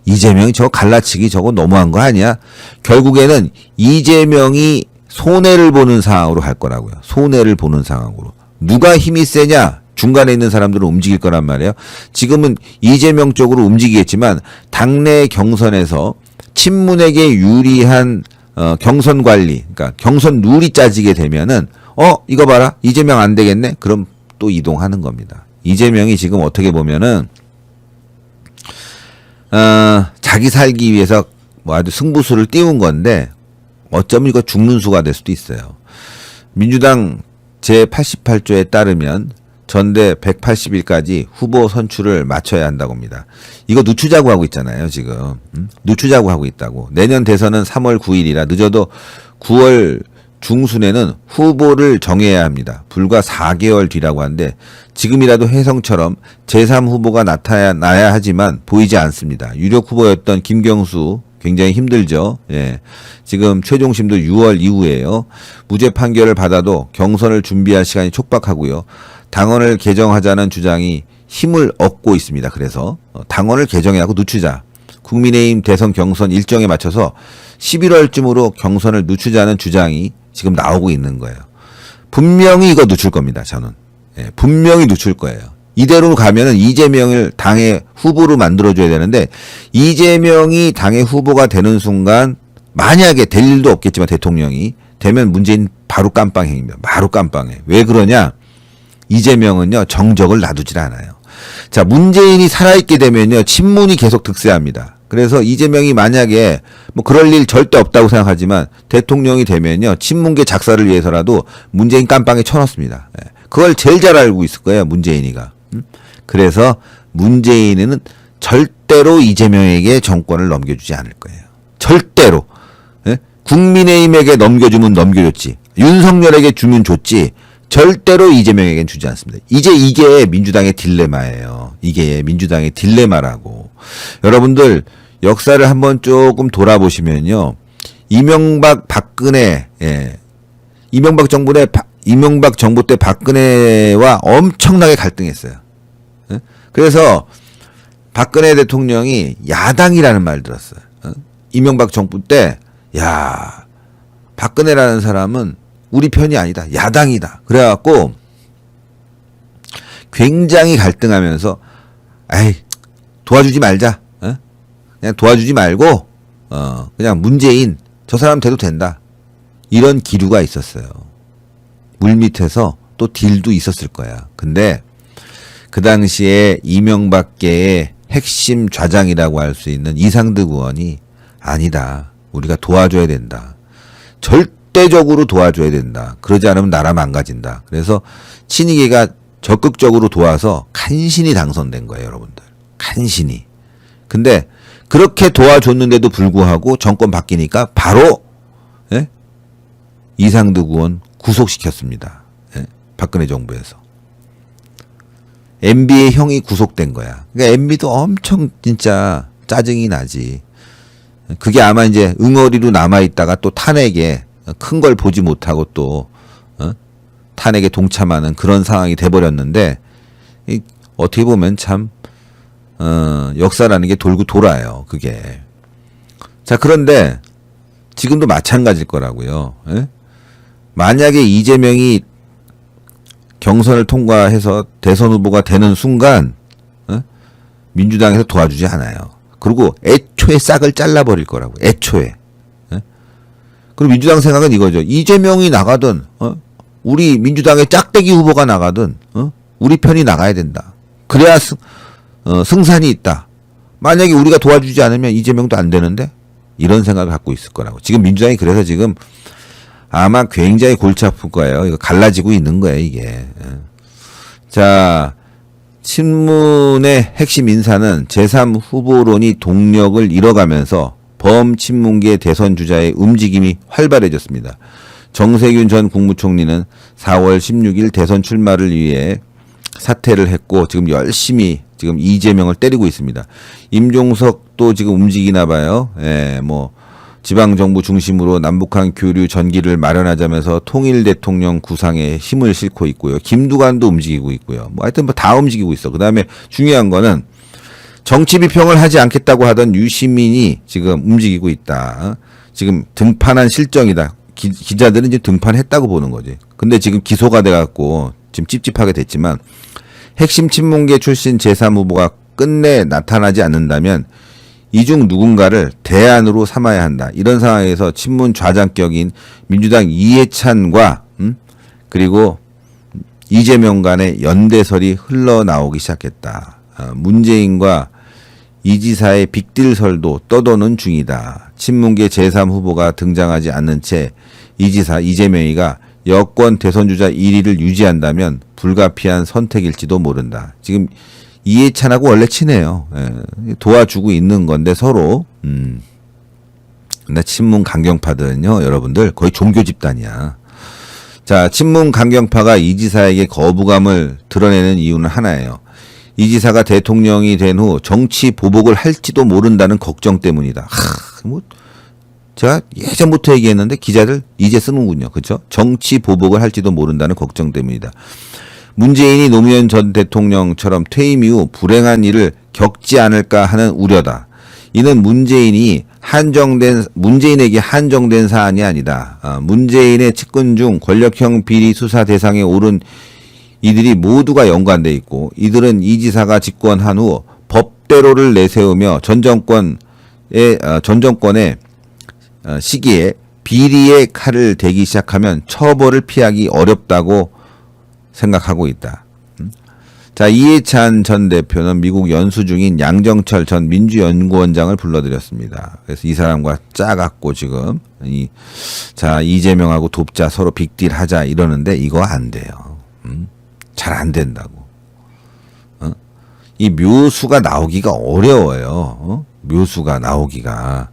이재명이 저거 갈라치기 저거 너무한 거 아니야? 결국에는 이재명이 손해를 보는 상황으로 갈 거라고요. 손해를 보는 상황으로. 누가 힘이 세냐? 중간에 있는 사람들은 움직일 거란 말이에요. 지금은 이재명 쪽으로 움직이겠지만 당내 경선에서 친문에게 유리한 경선 관리, 그러니까 경선 룰이 짜지게 되면은 이거 봐라, 이재명 안 되겠네? 그럼 또 이동하는 겁니다. 이재명이 지금 어떻게 보면은 자기 살기 위해서 뭐 아주 승부수를 띄운 건데 어쩌면 이거 죽는 수가 될 수도 있어요. 민주당 제88조에 따르면 전대 180일까지 후보 선출을 마쳐야 한다고 합니다. 이거 늦추자고 하고 있잖아요, 지금. 늦추자고 하고 있다고. 내년 대선은 3월 9일이라 늦어도 9월 중순에는 후보를 정해야 합니다. 불과 4개월 뒤라고 하는데 지금이라도 혜성처럼 제3 후보가 나타나야 하지만 보이지 않습니다. 유력 후보였던 김경수 굉장히 힘들죠. 예. 지금 최종심도 6월 이후에요. 무죄 판결을 받아도 경선을 준비할 시간이 촉박하고요. 당원을 개정하자는 주장이 힘을 얻고 있습니다. 그래서 당원을 개정해하고 늦추자. 국민의힘 대선 경선 일정에 맞춰서 11월쯤으로 경선을 늦추자는 주장이 지금 나오고 있는 거예요. 분명히 이거 늦출 겁니다. 저는. 예, 분명히 늦출 거예요. 이대로 가면은 이재명을 당의 후보로 만들어줘야 되는데 이재명이 당의 후보가 되는 순간 만약에 될 일도 없겠지만 대통령이 되면 문재인 바로 깜빵행입니다. 바로 깜빵해. 왜 그러냐? 이재명은요, 정적을 놔두질 않아요. 자, 문재인이 살아있게 되면요, 친문이 계속 득세합니다. 그래서 이재명이 만약에 뭐 그럴 일 절대 없다고 생각하지만 대통령이 되면요, 친문계 작사를 위해서라도 문재인 깜빵에 쳐넣습니다. 그걸 제일 잘 알고 있을 거예요, 문재인이가. 그래서 문재인은 절대로 이재명에게 정권을 넘겨주지 않을 거예요. 절대로. 국민의힘에게 넘겨주면 넘겨줬지, 윤석열에게 주면 줬지, 절대로 이재명에겐 주지 않습니다. 이제 이게 민주당의 딜레마예요. 이게 민주당의 딜레마라고. 여러분들 역사를 한번 조금 돌아보시면요, 이명박 박근혜, 이명박 정부 때 박근혜와 엄청나게 갈등했어요. 그래서 박근혜 대통령이 야당이라는 말 들었어요. 이명박 정부 때, 야, 박근혜라는 사람은 우리 편이 아니다, 야당이다. 그래갖고 굉장히 갈등하면서, 아이, 도와주지 말자. 그냥 도와주지 말고 그냥 문재인 저 사람 돼도 된다. 이런 기류가 있었어요. 물밑에서 또 딜도 있었을 거야. 근데 그 당시에 이명박계의 핵심 좌장이라고 할 수 있는 이상득 의원이 아니다, 우리가 도와줘야 된다, 절대적으로 도와줘야 된다. 그러지 않으면 나라 망가진다. 그래서 친이계가 적극적으로 도와서 간신히 당선된 거예요, 여러분들. 간신히. 근데 그렇게 도와줬는데도 불구하고 정권 바뀌니까 바로 예? 이상득 의원 구속시켰습니다. 예? 박근혜 정부에서. MB의 형이 구속된 거야. 그러니까 MB도 엄청 진짜 짜증이 나지. 그게 아마 이제 응어리로 남아있다가 또 탄핵에 큰 걸 보지 못하고 또 탄핵에 동참하는 그런 상황이 돼버렸는데 어떻게 보면 참 역사라는 게 돌고 돌아요. 그게. 자, 그런데 지금도 마찬가지일 거라고요. 예? 만약에 이재명이 경선을 통과해서 대선 후보가 되는 순간 민주당에서 도와주지 않아요. 그리고 애초에 싹을 잘라버릴 거라고. 애초에. 예? 그리고 민주당 생각은 이거죠. 이재명이 나가든 우리 민주당의 짝대기 후보가 나가든 우리 편이 나가야 된다. 그래야 승산이 있다. 만약에 우리가 도와주지 않으면 이재명도 안 되는데 이런 생각을 갖고 있을 거라고. 지금 민주당이 그래서 지금 아마 굉장히 골치 아플 거예요. 이거 갈라지고 있는 거예요, 이게. 자, 친문의 핵심 인사는 제3후보론이 동력을 잃어가면서 범친문계 대선 주자의 움직임이 활발해졌습니다. 정세균 전 국무총리는 4월 16일 대선 출마를 위해 사퇴를 했고 지금 열심히 지금 이재명을 때리고 있습니다. 임종석도 지금 움직이나 봐요. 예, 뭐 지방정부 중심으로 남북한 교류 전기를 마련하자면서 통일 대통령 구상에 힘을 싣고 있고요. 김두관도 움직이고 있고요. 뭐 하여튼 뭐 다 움직이고 있어. 그다음에 중요한 거는 정치 비평을 하지 않겠다고 하던 유시민이 지금 움직이고 있다. 지금 등판한 실정이다. 기자들은 이제 등판했다고 보는 거지. 근데 지금 기소가 돼갖고 지금 찝찝하게 됐지만 핵심 친문계 출신 제3후보가 끝내 나타나지 않는다면 이 중 누군가를 대안으로 삼아야 한다. 이런 상황에서 친문 좌장격인 민주당 이해찬과 그리고 이재명 간의 연대설이 흘러나오기 시작했다. 문재인과 이 지사의 빅딜설도 떠도는 중이다. 친문계 제3후보가 등장하지 않는 채 이 지사 이재명이가 여권 대선주자 1위를 유지한다면 불가피한 선택일지도 모른다. 지금 이해찬하고 원래 친해요. 예, 도와주고 있는 건데 서로. 근데 친문 강경파들은요, 여러분들 거의 종교 집단이야. 자, 친문 강경파가 이 지사에게 거부감을 드러내는 이유는 하나예요. 이 지사가 대통령이 된 후 정치 보복을 할지도 모른다는 걱정 때문이다. 뭐 제가 예전부터 얘기했는데 기자들 이제 쓰는군요. 그렇죠? 정치 보복을 할지도 모른다는 걱정 때문이다. 문재인이 노무현 전 대통령처럼 퇴임 이후 불행한 일을 겪지 않을까 하는 우려다. 이는 문재인에게 한정된 사안이 아니다. 문재인의 측근 중 권력형 비리 수사 대상에 오른 이들이 모두가 연관돼 있고 이들은 이 지사가 집권한 후 법대로를 내세우며 전 정권의 시기에 비리의 칼을 대기 시작하면 처벌을 피하기 어렵다고 생각하고 있다. 자, 이해찬 전 대표는 미국 연수 중인 양정철 전 민주연구원장을 불러들였습니다. 그래서 이 사람과 짜갖고 지금 자, 이재명하고 돕자, 서로 빅딜 하자 이러는데 이거 안 돼요. 잘 안 된다고. 이 묘수가 나오기가 어려워요. 묘수가 나오기가.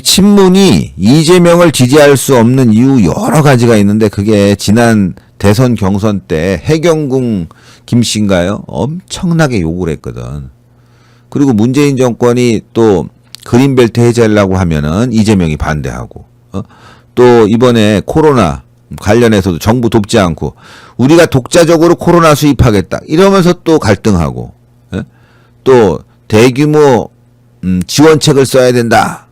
친문이 이재명을 지지할 수 없는 이유 여러 가지가 있는데 그게 지난 대선 경선 때 해경궁 김씨인가요? 엄청나게 욕을 했거든. 그리고 문재인 정권이 또 그린벨트 해제하려고 하면은 이재명이 반대하고, 또 이번에 코로나 관련해서도 정부 돕지 않고 우리가 독자적으로 코로나 수입하겠다 이러면서 또 갈등하고, 또 대규모 지원책을 써야 된다.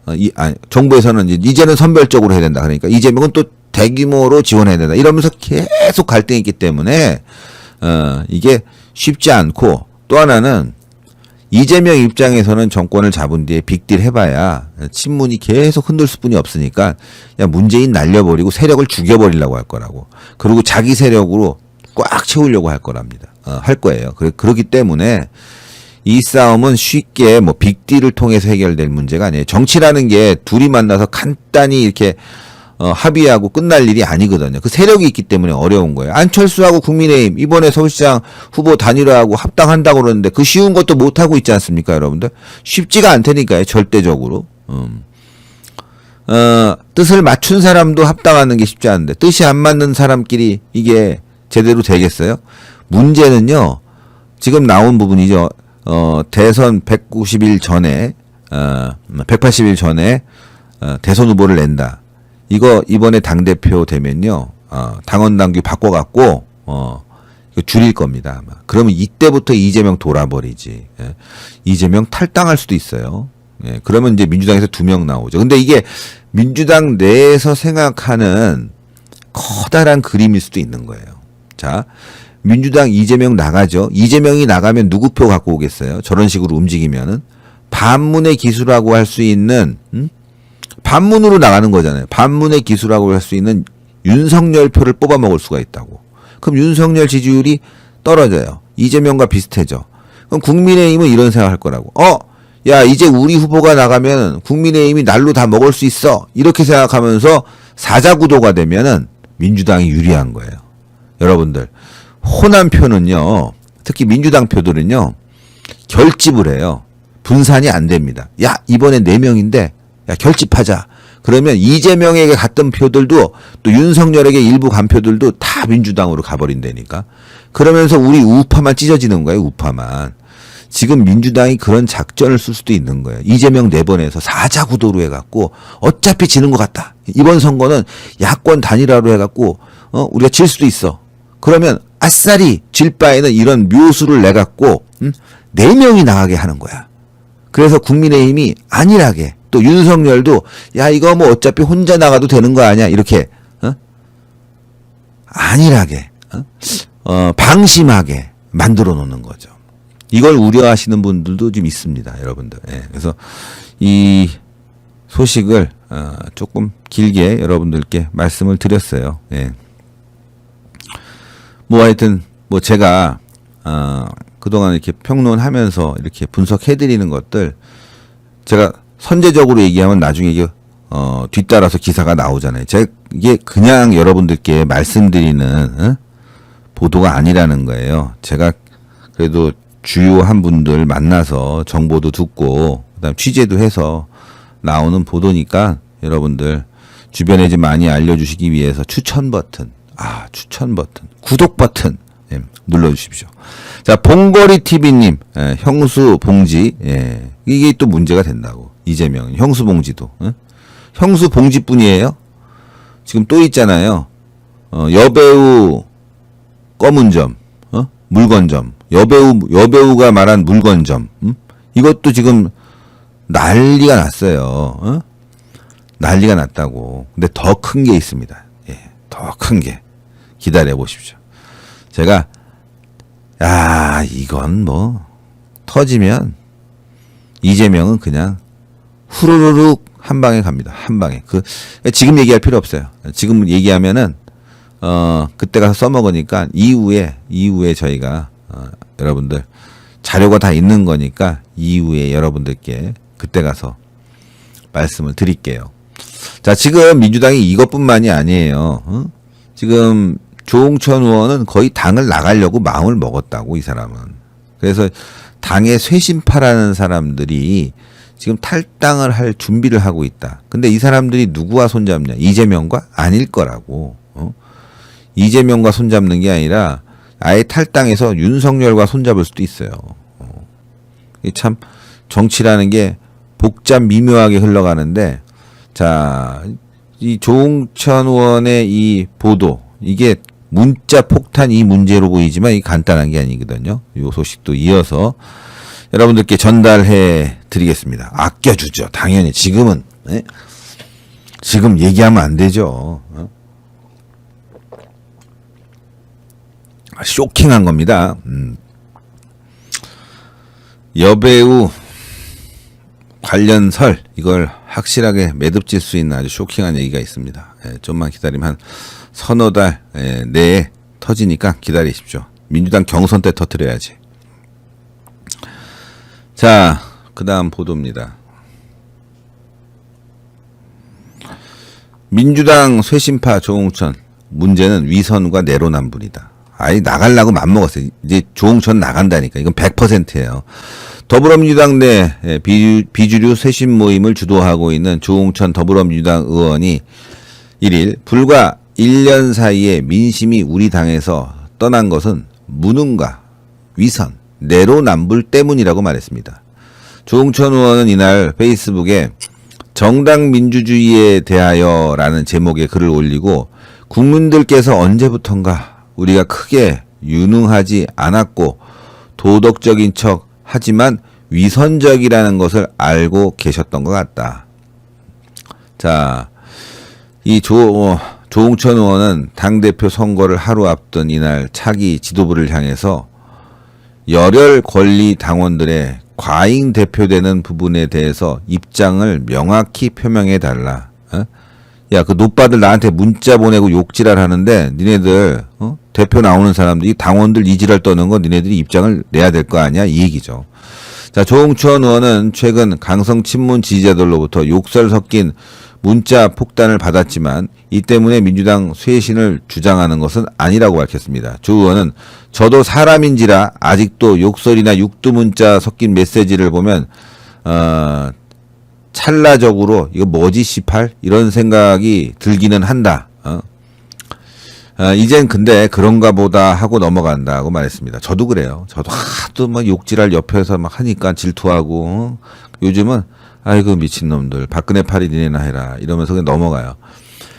정부에서는 이제는 선별적으로 해야 된다. 그러니까 이재명은 또 대규모로 지원해야 된다. 이러면서 계속 갈등이 있기 때문에 이게 쉽지 않고, 또 하나는 이재명 입장에서는 정권을 잡은 뒤에 빅딜 해봐야 친문이 계속 흔들 수뿐이 없으니까 그냥 문재인 날려버리고 세력을 죽여버리려고 할 거라고. 그리고 자기 세력으로 꽉 채우려고 할 거랍니다. 할 거예요. 그렇기 때문에 이 싸움은 쉽게 뭐 빅딜을 통해서 해결될 문제가 아니에요. 정치라는 게 둘이 만나서 간단히 이렇게 합의하고 끝날 일이 아니거든요. 그 세력이 있기 때문에 어려운 거예요. 안철수하고 국민의힘 이번에 서울시장 후보 단일화하고 합당한다고 그러는데 그 쉬운 것도 못하고 있지 않습니까, 여러분들? 쉽지가 않다니까요, 절대적으로. 뜻을 맞춘 사람도 합당하는 게 쉽지 않은데 뜻이 안 맞는 사람끼리 이게 제대로 되겠어요? 문제는요, 지금 나온 부분이죠. 대선 190일 전에 180일 전에 대선 후보를 낸다. 이거 이번에 당대표 되면요, 당원 당규 바꿔갖고 이거 줄일 겁니다. 아마. 그러면 이때부터 이재명 돌아버리지. 예. 이재명 탈당할 수도 있어요. 예. 그러면 이제 민주당에서 2명 나오죠. 근데 이게 민주당 내에서 생각하는 커다란 그림일 수도 있는 거예요. 자, 민주당 이재명 나가죠. 이재명이 나가면 누구 표 갖고 오겠어요? 저런 식으로 움직이면은 반문의 기수라고 할 수 있는, 반문으로 나가는 거잖아요. 반문의 기수라고 할 수 있는 윤석열 표를 뽑아 먹을 수가 있다고. 그럼 윤석열 지지율이 떨어져요. 이재명과 비슷해져. 그럼 국민의힘은 이런 생각할 거라고. 야, 이제 우리 후보가 나가면 국민의힘이 날로 다 먹을 수 있어. 이렇게 생각하면서 사자구도가 되면은 민주당이 유리한 거예요. 여러분들, 호남 표는요, 특히 민주당 표들은요, 결집을 해요. 분산이 안 됩니다. 야, 이번에 4명인데, 야, 결집하자. 그러면 이재명에게 갔던 표들도 또 윤석열에게 일부 간 표들도 다 민주당으로 가버린다니까. 그러면서 우리 우파만 찢어지는 거예요, 우파만. 지금 민주당이 그런 작전을 쓸 수도 있는 거예요. 이재명 내보내서 사자구도로 해갖고 어차피 지는 것 같다. 이번 선거는 야권 단일화로 해갖고 우리가 질 수도 있어. 그러면 아싸리 질 바에는 이런 묘수를 내갖고 4명이 나가게 하는 거야. 그래서 국민의힘이 안일하게, 또 윤석열도 야, 이거 뭐 어차피 혼자 나가도 되는 거 아니야, 이렇게 안일하게 방심하게 만들어 놓는 거죠. 이걸 우려하시는 분들도 좀 있습니다, 여러분들. 예, 그래서 이 소식을 조금 길게 여러분들께 말씀을 드렸어요. 예. 뭐 하여튼 뭐 제가 그동안 이렇게 평론하면서 이렇게 분석해드리는 것들, 제가 선제적으로 얘기하면 나중에 이게 뒤따라서 기사가 나오잖아요. 제가 이게 그냥 여러분들께 말씀드리는 보도가 아니라는 거예요. 제가 그래도 주요한 분들 만나서 정보도 듣고 그다음 취재도 해서 나오는 보도니까 여러분들 주변에 좀 많이 알려주시기 위해서 추천 버튼, 구독 버튼 눌러주십시오. 자, 봉거리TV님, 형수 봉지, 이게 또 문제가 된다고. 이재명 형수 봉지도, 형수 봉지뿐이에요. 지금 또 있잖아요. 여배우 검은점, 물건점, 여배우가 말한 물건점, 이것도 지금 난리가 났어요. 난리가 났다고. 근데 더 큰 게 있습니다. 예, 더 큰 게. 기다려 보십시오. 제가, 야, 이건 뭐, 터지면, 이재명은 그냥, 후루룩 한 방에 갑니다. 한 방에. 지금 얘기할 필요 없어요. 지금 얘기하면은, 그때 가서 써먹으니까, 이후에 저희가, 여러분들, 자료가 다 있는 거니까, 이후에 여러분들께 그때 가서 말씀을 드릴게요. 자, 지금 민주당이 이것뿐만이 아니에요. 지금 조홍천 의원은 거의 당을 나가려고 마음을 먹었다고, 이 사람은. 그래서 당의 쇄신파라는 사람들이 지금 탈당을 할 준비를 하고 있다. 근데 이 사람들이 누구와 손잡냐? 이재명과? 아닐 거라고. 이재명과 손잡는 게 아니라 아예 탈당해서 윤석열과 손잡을 수도 있어요. 참 정치라는 게 복잡 미묘하게 흘러가는데, 자, 이 조홍천 의원의 이 보도, 이게 문자 폭탄 이 문제로 보이지만 이게 간단한 게 아니거든요. 이 소식도 이어서 여러분들께 전달해 드리겠습니다. 아껴주죠. 당연히 지금은, 지금 얘기하면 안 되죠. 쇼킹한 겁니다. 여배우 관련 설, 이걸 확실하게 매듭질 수 있는 아주 쇼킹한 얘기가 있습니다. 좀만 기다리면 한 서너 달 내에 터지니까 기다리십시오. 민주당 경선 때 터뜨려야지. 자, 그 다음 보도입니다. 민주당 쇄신파 조홍천 문제는 위선과 내로남불이다. 아예 나가려고 맘먹었어요. 이제 조홍천 나간다니까. 이건 100%예요. 더불어민주당 내 비주류 쇄신 모임을 주도하고 있는 조홍천 더불어민주당 의원이 1일 불과 1년 사이에 민심이 우리 당에서 떠난 것은 무능과 위선, 내로남불 때문이라고 말했습니다. 조홍천 의원은 이날 페이스북에 정당 민주주의에 대하여라는 제목의 글을 올리고 국민들께서 언제부턴가 우리가 크게 유능하지 않았고 도덕적인 척 하지만 위선적이라는 것을 알고 계셨던 것 같다. 자, 이 조홍천 의원은 당대표 선거를 하루 앞둔 이날 차기 지도부를 향해서 열혈 권리 당원들의 과잉 대표되는 부분에 대해서 입장을 명확히 표명해 달라. 야, 그 노빠들 나한테 문자 보내고 욕지랄 하는데 니네들 대표 나오는 사람들 이 당원들 이지랄 떠는 거 니네들이 입장을 내야 될 거 아니야 이 얘기죠. 자, 조홍천 의원은 최근 강성 친문 지지자들로부터 욕설 섞인 문자 폭탄을 받았지만 이 때문에 민주당 쇄신을 주장하는 것은 아니라고 밝혔습니다. 조 의원은 저도 사람인지라 아직도 욕설이나 육두문자 섞인 메시지를 보면 찰나적으로 이거 뭐지 씨팔 이런 생각이 들기는 한다. 이젠 근데 그런가 보다 하고 넘어간다고 말했습니다. 저도 그래요. 저도 하도 막 욕질할 옆에서 막 하니까 질투하고 요즘은 아이고 미친놈들 박근혜 팔이 니네나 해라 이러면서 그냥 넘어가요.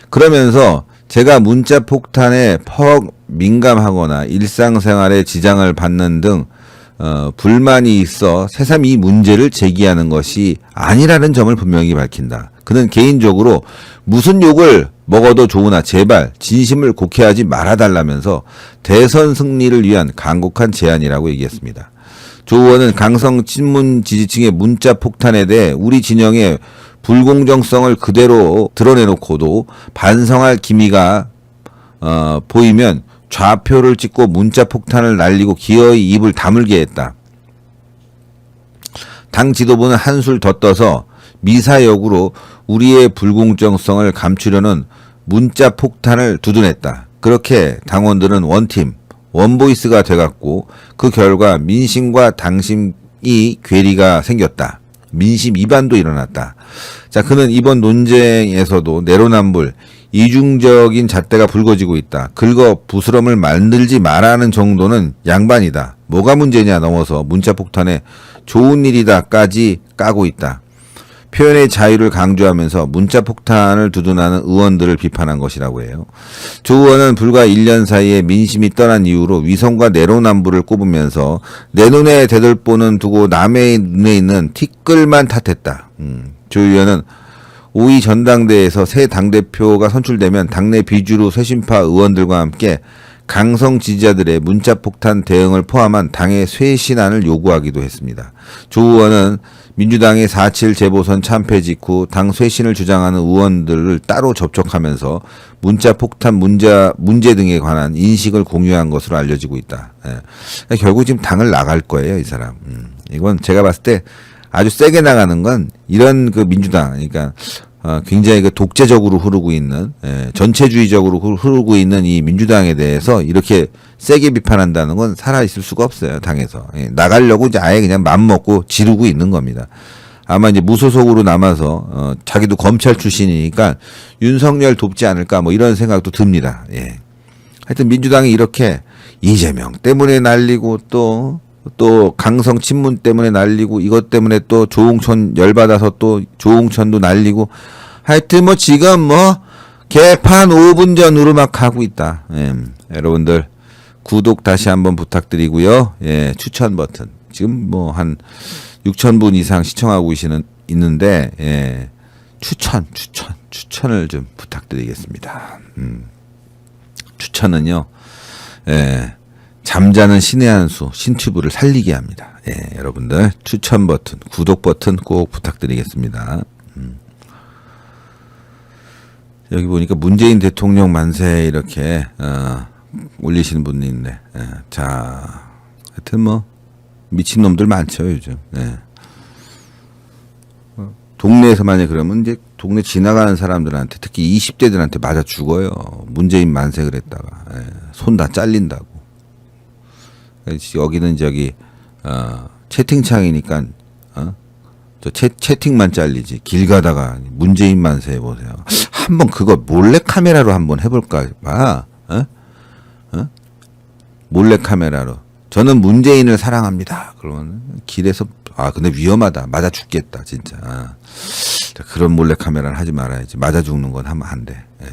그러면서 제가 문자 폭탄에 퍽 민감하거나 일상생활에 지장을 받는 등 불만이 있어 새삼 이 문제를 제기하는 것이 아니라는 점을 분명히 밝힌다. 그는 개인적으로 무슨 욕을 먹어도 좋으나 제발 진심을 곡해하지 말아달라면서 대선 승리를 위한 간곡한 제안이라고 얘기했습니다. 조 의원은 강성 친문 지지층의 문자 폭탄에 대해 우리 진영의 불공정성을 그대로 드러내놓고도 반성할 기미가 보이면 좌표를 찍고 문자 폭탄을 날리고 기어이 입을 다물게 했다. 당 지도부는 한술 더 떠서 미사역으로 우리의 불공정성을 감추려는 문자 폭탄을 두둔했다. 그렇게 당원들은 원팀, 원보이스가 돼갔고 그 결과 민심과 당심이 괴리가 생겼다. 민심 위반도 일어났다. 자, 그는 이번 논쟁에서도 내로남불, 이중적인 잣대가 불거지고 있다. 긁어 부스럼을 만들지 말라는 정도는 양반이다. 뭐가 문제냐 넘어서 문자폭탄에 좋은 일이다까지 까고 있다. 표현의 자유를 강조하면서 문자폭탄을 두둔하는 의원들을 비판한 것이라고 해요. 조 의원은 불과 1년 사이에 민심이 떠난 이후로 위선과 내로남불을 꼽으면서 내 눈에 대들보는 두고 남의 눈에 있는 티끌만 탓했다. 조 의원은 5.2 전당대회에서 새 당대표가 선출되면 당내 비주류 쇄신파 의원들과 함께 강성 지지자들의 문자폭탄 대응을 포함한 당의 쇄신안을 요구하기도 했습니다. 조 의원은 민주당의 4.7 재보선 참패 직후 당 쇄신을 주장하는 의원들을 따로 접촉하면서 문자폭탄 문제 등에 관한 인식을 공유한 것으로 알려지고 있다. 예. 결국 지금 당을 나갈 거예요, 이 사람. 이건 제가 봤을 때 아주 세게 나가는 건 이런 그 민주당, 그러니까 굉장히 그 독재적으로 흐르고 있는, 전체주의적으로 흐르고 있는 이 민주당에 대해서 이렇게 세게 비판한다는 건 살아있을 수가 없어요, 당에서. 나가려고 이제 아예 그냥 맘 먹고 지르고 있는 겁니다. 아마 이제 무소속으로 남아서, 자기도 검찰 출신이니까 윤석열 돕지 않을까 뭐 이런 생각도 듭니다. 예. 하여튼 민주당이 이렇게 이재명 때문에 날리고 또 강성 친문 때문에 날리고 이것 때문에 또 조홍천 열받아서 또 조홍천도 날리고 하여튼 뭐 지금 뭐 개판 5분 전으로 막 가고 있다. 예, 여러분들 구독 다시 한번 부탁드리고요. 예, 추천 버튼 지금 뭐 한 6,000분 이상 시청하고 있는데 예, 추천을 좀 부탁드리겠습니다. 추천은요. 예. 잠자는 신의 한 수, 신튜브를 살리게 합니다. 예, 여러분들 추천 버튼, 구독 버튼 꼭 부탁드리겠습니다. 여기 보니까 문재인 대통령 만세 이렇게 올리시는 분이 있네. 예, 자, 하여튼 뭐 미친놈들 많죠 요즘. 예. 동네에서 만약에 그러면 이제 동네 지나가는 사람들한테 특히 20대들한테 맞아 죽어요. 문재인 만세 그랬다가 손 다 잘린다고. 여기는 저기 채팅창이니까 저 채팅만 잘리지. 길 가다가 문재인 만세 해보세요. 한번 그거 몰래 카메라로 한번 해볼까 봐. 몰래 카메라로. 저는 문재인을 사랑합니다. 그러면 길에서 근데 위험하다. 맞아 죽겠다 진짜. 그런 몰래 카메라는 하지 말아야지. 맞아 죽는 건 하면 안 돼. 예.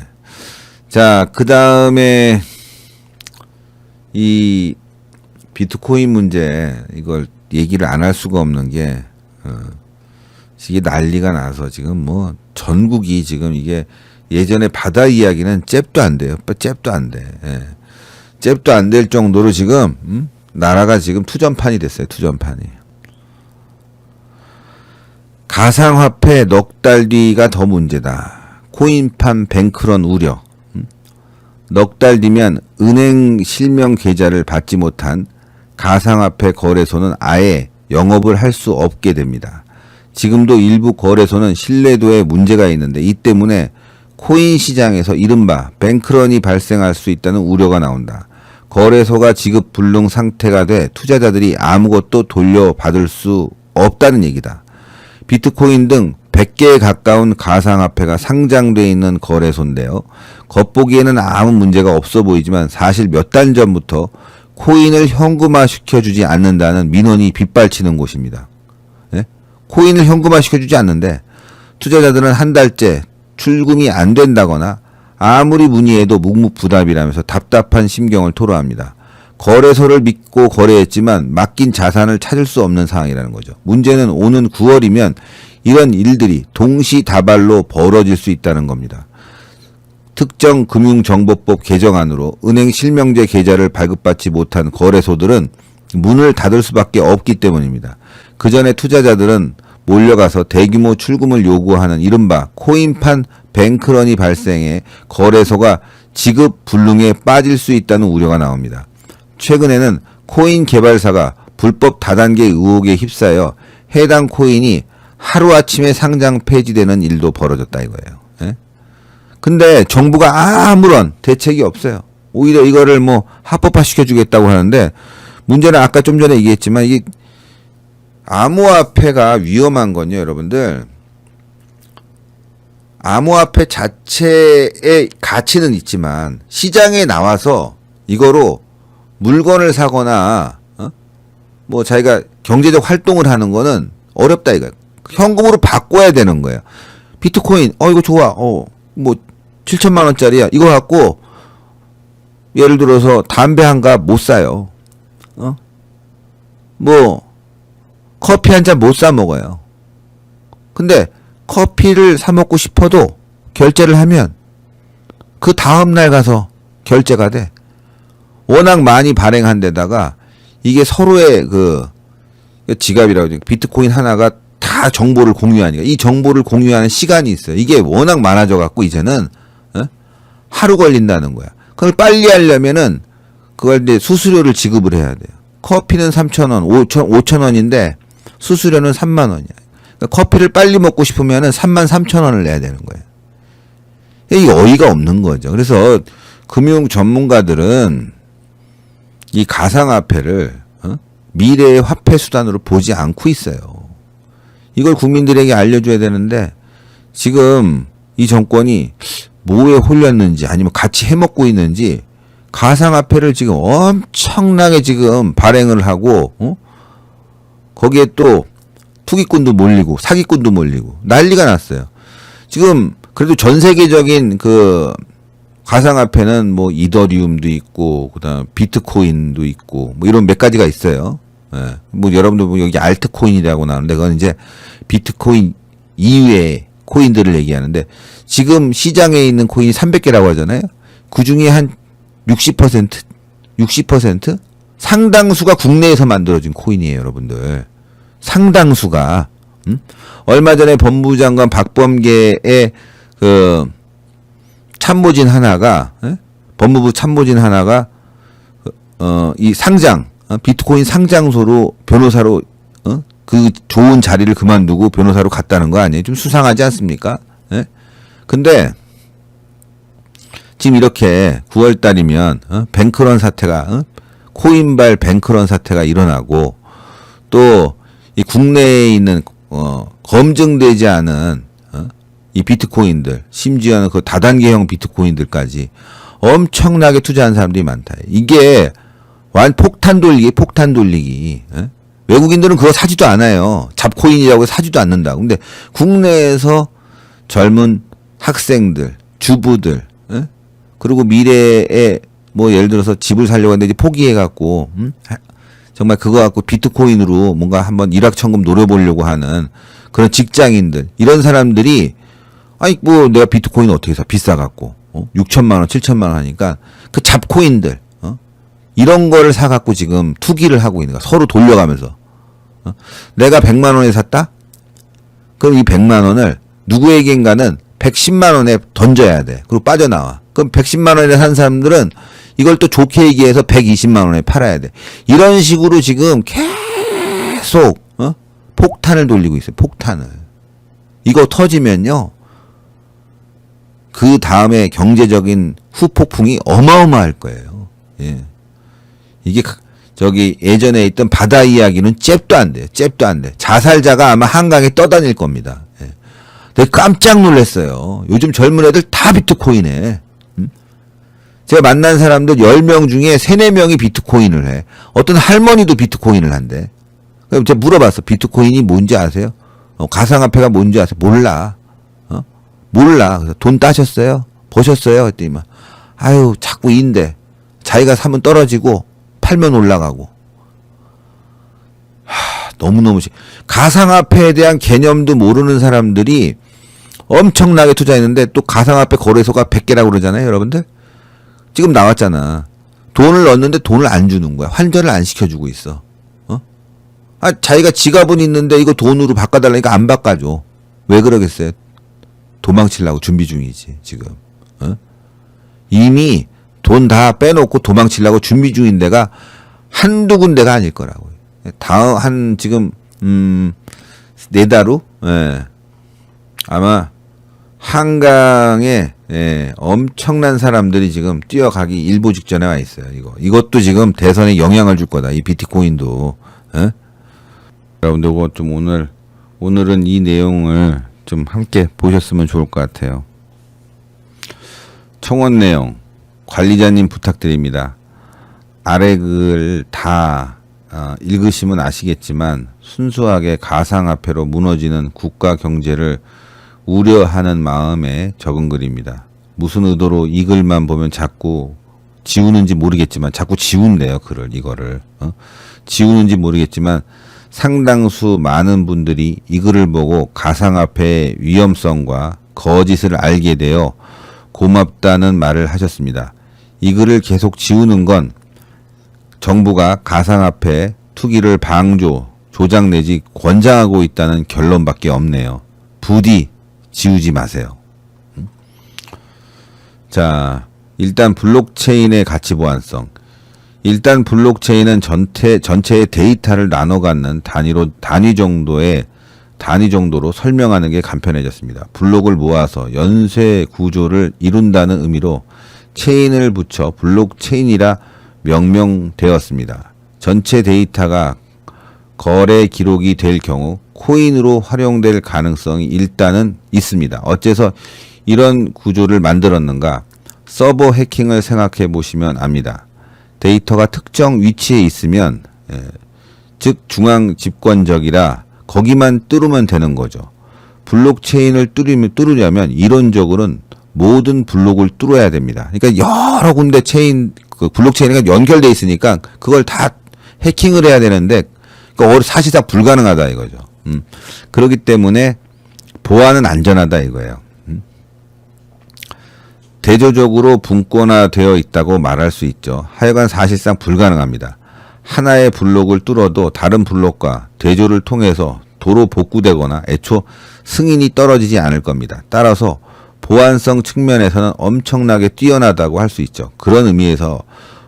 자, 그 다음에 이 비트코인 문제 이걸 얘기를 안 할 수가 없는 게 이게 난리가 나서 지금 뭐 전국이 지금 이게 예전에 바다 이야기는 잽도 안 돼요. 잽도 안 돼. 예. 잽도 안 될 정도로 지금 나라가 지금 투전판이 됐어요. 투전판이. 가상화폐 넉 달 뒤가 더 문제다. 코인판 뱅크런 우려. 넉 달 뒤면 은행 실명 계좌를 받지 못한 가상화폐 거래소는 아예 영업을 할 수 없게 됩니다. 지금도 일부 거래소는 신뢰도에 문제가 있는데 이 때문에 코인 시장에서 이른바 뱅크런이 발생할 수 있다는 우려가 나온다. 거래소가 지급 불능 상태가 돼 투자자들이 아무것도 돌려받을 수 없다는 얘기다. 비트코인 등 100개에 가까운 가상화폐가 상장돼 있는 거래소인데요. 겉보기에는 아무 문제가 없어 보이지만 사실 몇 달 전부터 코인을 현금화 시켜주지 않는다는 민원이 빗발치는 곳입니다. 예? 코인을 현금화 시켜주지 않는데 투자자들은 한 달째 출금이 안 된다거나 아무리 문의해도 묵묵부답이라면서 답답한 심경을 토로합니다. 거래소를 믿고 거래했지만 맡긴 자산을 찾을 수 없는 상황이라는 거죠. 문제는 오는 9월이면 이런 일들이 동시다발로 벌어질 수 있다는 겁니다. 특정금융정보법 개정안으로 은행 실명제 계좌를 발급받지 못한 거래소들은 문을 닫을 수밖에 없기 때문입니다. 그 전에 투자자들은 몰려가서 대규모 출금을 요구하는 이른바 코인판 뱅크런이 발생해 거래소가 지급 불능에 빠질 수 있다는 우려가 나옵니다. 최근에는 코인 개발사가 불법 다단계 의혹에 휩싸여 해당 코인이 하루아침에 상장 폐지되는 일도 벌어졌다 이거예요. 예? 근데 정부가 아무런 대책이 없어요. 오히려 이거를 뭐 합법화 시켜주겠다고 하는데 문제는 아까 좀 전에 얘기했지만 이게 암호화폐가 위험한 건요, 여러분들. 암호화폐 자체의 가치는 있지만 시장에 나와서 이거로 물건을 사거나 뭐 자기가 경제적 활동을 하는 거는 어렵다 이거예요. 현금으로 바꿔야 되는 거예요. 비트코인 이거 좋아. 뭐 7천만 원짜리야. 이거 갖고 예를 들어서 담배 한 갑 못 사요. 뭐 커피 한 잔 못 사 먹어요. 근데 커피를 사 먹고 싶어도 결제를 하면 그 다음 날 가서 결제가 돼. 워낙 많이 발행한 데다가 이게 서로의 그 지갑이라고 하죠. 비트코인 하나가 다 정보를 공유하니까 이 정보를 공유하는 시간이 있어요. 이게 워낙 많아져 갖고 이제는 하루 걸린다는 거야. 그걸 빨리 하려면은 그걸 이제 수수료를 지급을 해야 돼요. 커피는 3,000원, 5,000원인데 수수료는 3만 원이야. 그러니까 커피를 빨리 먹고 싶으면은 33,000원을 내야 되는 거예요. 이게 어이가 없는 거죠. 그래서 금융 전문가들은 이 가상화폐를 미래의 화폐 수단으로 보지 않고 있어요. 이걸 국민들에게 알려줘야 되는데 지금 이 정권이 뭐에 홀렸는지 아니면 같이 해먹고 있는지 가상화폐를 지금 엄청나게 지금 발행을 하고 거기에 또 투기꾼도 몰리고 사기꾼도 몰리고 난리가 났어요. 지금 그래도 전 세계적인 그 가상화폐는 뭐 이더리움도 있고 그다음 비트코인도 있고 뭐 이런 몇 가지가 있어요. 예. 뭐 여러분들 뭐 여기 알트코인이라고 나오는데 그건 이제 비트코인 이외의 코인들을 얘기하는데 지금 시장에 있는 코인이 300개라고 하잖아요. 그 중에 한 60% 상당수가 국내에서 만들어진 코인이에요, 여러분들. 상당수가. 얼마 전에 법무장관 박범계의 그 참모진 하나가 법무부 참모진 하나가 이 상장 비트코인 상장소로 변호사로 그 좋은 자리를 그만두고 변호사로 갔다는 거 아니에요? 좀 수상하지 않습니까? 예? 근데 지금 이렇게 9월 달이면 뱅크런 사태가 코인발 뱅크런 사태가 일어나고 또 이 국내에 있는 검증되지 않은 이 비트코인들, 심지어는 그 다단계형 비트코인들까지 엄청나게 투자한 사람들이 많다. 이게 폭탄 돌리기. 외국인들은 그거 사지도 않아요. 잡코인이라고 사지도 않는다. 근데 국내에서 젊은 학생들, 주부들, 그리고 미래에 뭐 예를 들어서 집을 살려고 했는데 이제 포기해갖고, 정말 그거 갖고 비트코인으로 뭔가 한번 일확천금 노려보려고 하는 그런 직장인들, 이런 사람들이 아니 뭐 내가 비트코인 어떻게 사? 비싸갖고 6천만 원, 7천만 원 하니까 그 잡코인들 이런 거를 사갖고 지금 투기를 하고 있는 거야. 서로 돌려가면서 내가 100만 원에 샀다? 그럼 이 100만 원을 누구에겐가는 110만 원에 던져야 돼. 그리고 빠져나와. 그럼 110만 원에 산 사람들은 이걸 또 좋게 얘기해서 120만 원에 팔아야 돼. 이런 식으로 지금 계속 폭탄을 돌리고 있어요. 폭탄을. 이거 터지면요. 그 다음에 경제적인 후폭풍이 어마어마할 거예요. 예. 이게 저기 예전에 있던 바다 이야기는 잽도 안 돼요. 잽도 안 돼. 자살자가 아마 한강에 떠다닐 겁니다. 예. 내가 깜짝 놀랐어요. 요즘 젊은 애들 다 비트코인해. 제가 만난 사람들 10명 중에 3, 4명이 비트코인을 해. 어떤 할머니도 비트코인을 한대. 그럼 제가 물어봤어. 비트코인이 뭔지 아세요? 가상화폐가 뭔지 아세요? 몰라. 몰라. 그래서 돈 따셨어요? 버셨어요? 그랬더니 막, 아유, 자꾸 인데. 자기가 사면 떨어지고, 팔면 올라가고. 너무너무, 가상화폐에 대한 개념도 모르는 사람들이 엄청나게 투자했는데, 또 가상화폐 거래소가 100개라고 그러잖아요, 여러분들? 지금 나왔잖아. 돈을 넣었는데 돈을 안 주는 거야. 환전을 안 시켜주고 있어. 자기가 지갑은 있는데 이거 돈으로 바꿔달라니까 안 바꿔줘. 왜 그러겠어요? 도망치려고 준비 중이지, 지금. 이미 돈 다 빼놓고 도망치려고 준비 중인 데가 한두 군데가 아닐 거라고. 다음, 지금, 4달 후? 예. 아마, 한강에, 예, 엄청난 사람들이 지금 뛰어가기 일보 직전에 와 있어요, 이것도 지금 대선에 영향을 줄 거다, 이 비트코인도. 예? 여러분들, 이거 좀 오늘은 이 내용을 좀 함께 보셨으면 좋을 것 같아요. 청원 내용 관리자님 부탁드립니다. 아래 글 다 읽으시면 아시겠지만 순수하게 가상화폐로 무너지는 국가 경제를 우려하는 마음에 적은 글입니다. 무슨 의도로 이 글만 보면 자꾸 지우는지 모르겠지만 자꾸 지운대요, 이거를 지우는지 모르겠지만 상당수 많은 분들이 이 글을 보고 가상화폐의 위험성과 거짓을 알게 되어 고맙다는 말을 하셨습니다. 이 글을 계속 지우는 건 정부가 가상화폐 투기를 방조, 조작 내지 권장하고 있다는 결론밖에 없네요. 부디 지우지 마세요. 자, 일단 블록체인의 가치 보안성. 일단 블록체인은 전체의 데이터를 나눠 갖는 단위 정도로 설명하는 게 간편해졌습니다. 블록을 모아서 연쇄 구조를 이룬다는 의미로 체인을 붙여 블록체인이라 명명되었습니다. 전체 데이터가 거래 기록이 될 경우 코인으로 활용될 가능성이 일단은 있습니다. 어째서 이런 구조를 만들었는가? 서버 해킹을 생각해 보시면 압니다. 데이터가 특정 위치에 있으면 즉 중앙 집권적이라 거기만 뚫으면 되는 거죠. 블록체인을 뚫으려면 이론적으로는 모든 블록을 뚫어야 됩니다. 그러니까 여러 군데 블록체인이 연결돼 있으니까 그걸 다 해킹을 해야 되는데 사실상 불가능하다 이거죠. 그렇기 때문에 보안은 안전하다 이거예요. 대조적으로 분권화되어 있다고 말할 수 있죠. 하여간 사실상 불가능합니다. 하나의 블록을 뚫어도 다른 블록과 대조를 통해서 도로 복구되거나 애초 승인이 떨어지지 않을 겁니다. 따라서 보안성 측면에서는 엄청나게 뛰어나다고 할 수 있죠. 그런 의미에서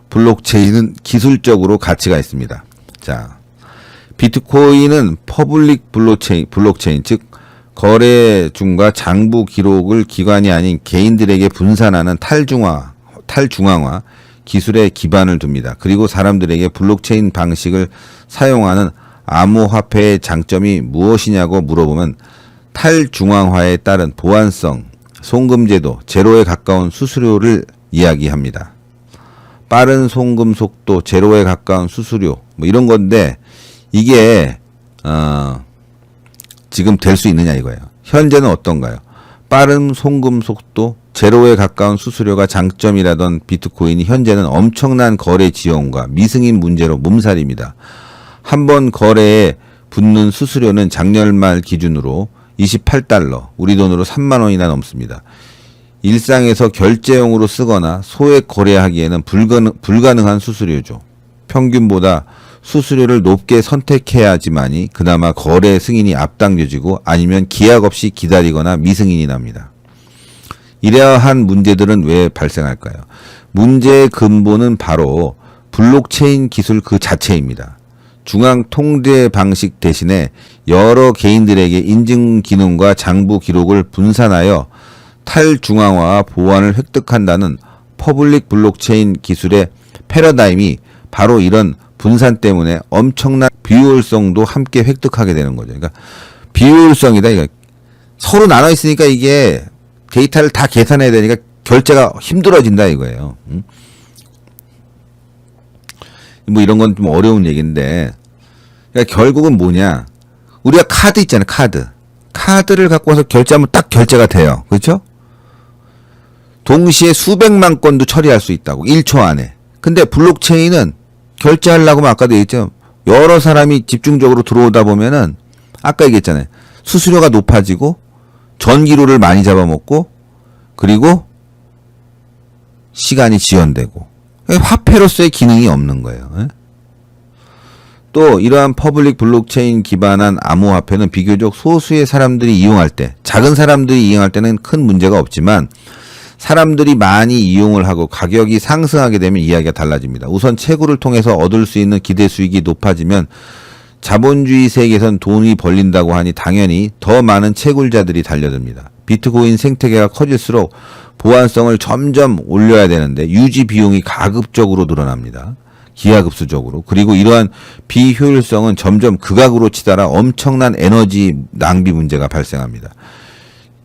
블록체인은 기술적으로 가치가 있습니다. 자, 비트코인은 퍼블릭 블록체인, 즉 거래 중과 장부 기록을 기관이 아닌 개인들에게 분산하는 탈중앙화 기술에 기반을 둡니다. 그리고 사람들에게 블록체인 방식을 사용하는 암호화폐의 장점이 무엇이냐고 물어보면 탈중앙화에 따른 보안성, 송금제도, 제로에 가까운 수수료를 이야기합니다. 빠른 송금 속도, 제로에 가까운 수수료 뭐 이런 건데 이게 지금 될 수 있느냐 이거예요. 현재는 어떤가요? 빠른 송금 속도, 제로에 가까운 수수료가 장점이라던 비트코인이 현재는 엄청난 거래 지연과 미승인 문제로 몸살입니다. 한 번 거래에 붙는 수수료는 작년 말 기준으로 28달러, 우리 돈으로 3만 원이나 넘습니다. 일상에서 결제용으로 쓰거나 소액 거래하기에는 불가능한 수수료죠. 평균보다 수수료를 높게 선택해야지만이 그나마 거래 승인이 앞당겨지고 아니면 기약 없이 기다리거나 미승인이 납니다. 이러한 문제들은 왜 발생할까요? 문제의 근본은 바로 블록체인 기술 그 자체입니다. 중앙 통제 방식 대신에 여러 개인들에게 인증 기능과 장부 기록을 분산하여 탈중앙화와 보안을 획득한다는 퍼블릭 블록체인 기술의 패러다임이 바로 이런 분산 때문에 엄청난 비효율성도 함께 획득하게 되는 거죠. 그러니까 비효율성이다. 이거 서로 나눠 있으니까 이게 데이터를 다 계산해야 되니까 결제가 힘들어진다 이거예요. 뭐 이런 건 좀 어려운 얘기인데, 그러니까 결국은 뭐냐? 우리가 카드 있잖아요. 카드를 갖고 와서 결제하면 딱 결제가 돼요. 그렇죠? 동시에 수백만 건도 처리할 수 있다고 1초 안에. 근데 블록체인은 결제하려고 하면 아까도 얘기했죠. 여러 사람이 집중적으로 들어오다 보면은 아까 얘기했잖아요. 수수료가 높아지고 전기료를 많이 잡아먹고 그리고 시간이 지연되고 화폐로서의 기능이 없는 거예요. 또 이러한 퍼블릭 블록체인 기반한 암호화폐는 비교적 소수의 사람들이 이용할 때, 작은 사람들이 이용할 때는 큰 문제가 없지만 사람들이 많이 이용을 하고 가격이 상승하게 되면 이야기가 달라집니다. 우선 채굴을 통해서 얻을 수 있는 기대 수익이 높아지면 자본주의 세계에선 돈이 벌린다고 하니 당연히 더 많은 채굴자들이 달려듭니다. 비트코인 생태계가 커질수록 보안성을 점점 올려야 되는데 유지 비용이 가급적으로 늘어납니다. 기하급수적으로. 그리고 이러한 비효율성은 점점 극악으로 치달아 엄청난 에너지 낭비 문제가 발생합니다.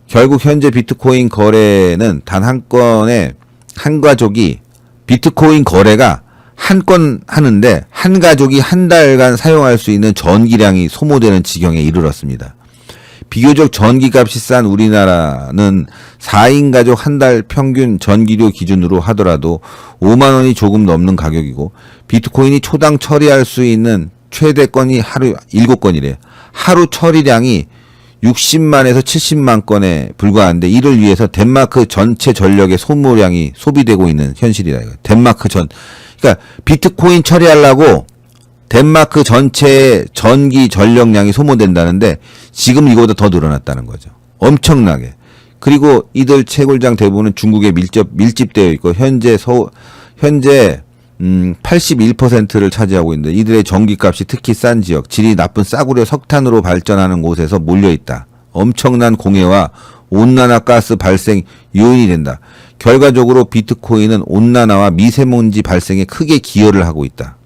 결국 현재 비트코인 거래는 단 한 건에 한 가족이 비트코인 거래가 한 건 하는데 한 가족이 한 달간 사용할 수 있는 전기량이 소모되는 지경에 이르렀습니다. 비교적 전기값이 싼 우리나라는 4인 가족 한 달 평균 전기료 기준으로 하더라도 5만 원이 조금 넘는 가격이고 비트코인이 초당 처리할 수 있는 최대 건이 하루 7건이래요. 하루 처리량이 60만에서 70만 건에 불과한데 이를 위해서 덴마크 전체 전력의 소모량이 소비되고 있는 현실이다. 그러니까 비트코인 처리하려고 덴마크 전체의 전기 전력량이 소모된다는데 지금 이거보다 더 늘어났다는 거죠. 엄청나게. 그리고 이들 채굴장 대부분은 중국에 밀집되어 있고 현재 81%를 차지하고 있는데 이들의 전기값이 특히 싼 지역, 질이 나쁜 싸구려 석탄으로 발전하는 곳에서 몰려있다. 엄청난 공해와 온난화 가스 발생 요인이 된다. 결과적으로 비트코인은 온난화와 미세먼지 발생에 크게 기여를 하고 있다.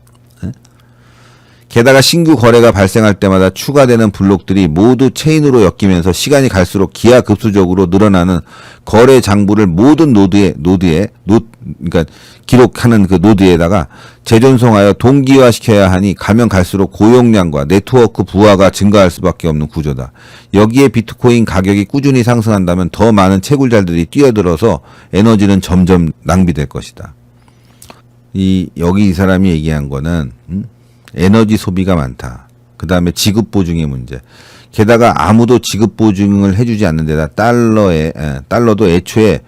게다가 신규 거래가 발생할 때마다 추가되는 블록들이 모두 체인으로 엮이면서 시간이 갈수록 기하급수적으로 늘어나는 거래 장부를 모든 그러니까 기록하는 그 노드에다가 재전송하여 동기화시켜야 하니 가면 갈수록 고용량과 네트워크 부하가 증가할 수밖에 없는 구조다. 여기에 비트코인 가격이 꾸준히 상승한다면 더 많은 채굴자들이 뛰어들어서 에너지는 점점 낭비될 것이다. 여기 이 사람이 얘기한 거는 에너지 소비가 많다. 그 다음에 지급 보증의 문제. 게다가 아무도 지급 보증을 해주지 않는 데다 달러도 애초에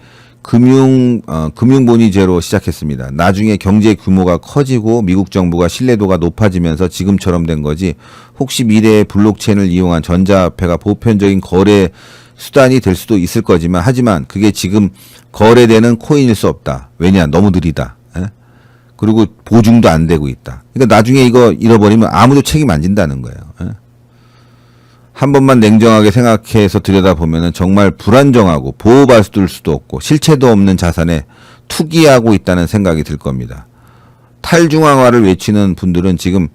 금융본위제로 시작했습니다. 나중에 경제 규모가 커지고 미국 정부가 신뢰도가 높아지면서 지금처럼 된 거지. 혹시 미래에 블록체인을 이용한 전자화폐가 보편적인 거래 수단이 될 수도 있을 거지만 하지만 그게 지금 거래되는 코인일 수 없다. 왜냐? 너무 느리다. 그리고 보증도 안 되고 있다. 그러니까 나중에 이거 잃어버리면 아무도 책임 안 진다는 거예요. 예? 한 번만 냉정하게 생각해서 들여다보면 정말 불안정하고 보호받을 수도 없고 실체도 없는 자산에 투기하고 있다는 생각이 들 겁니다. 탈중앙화를 외치는 분들은 지금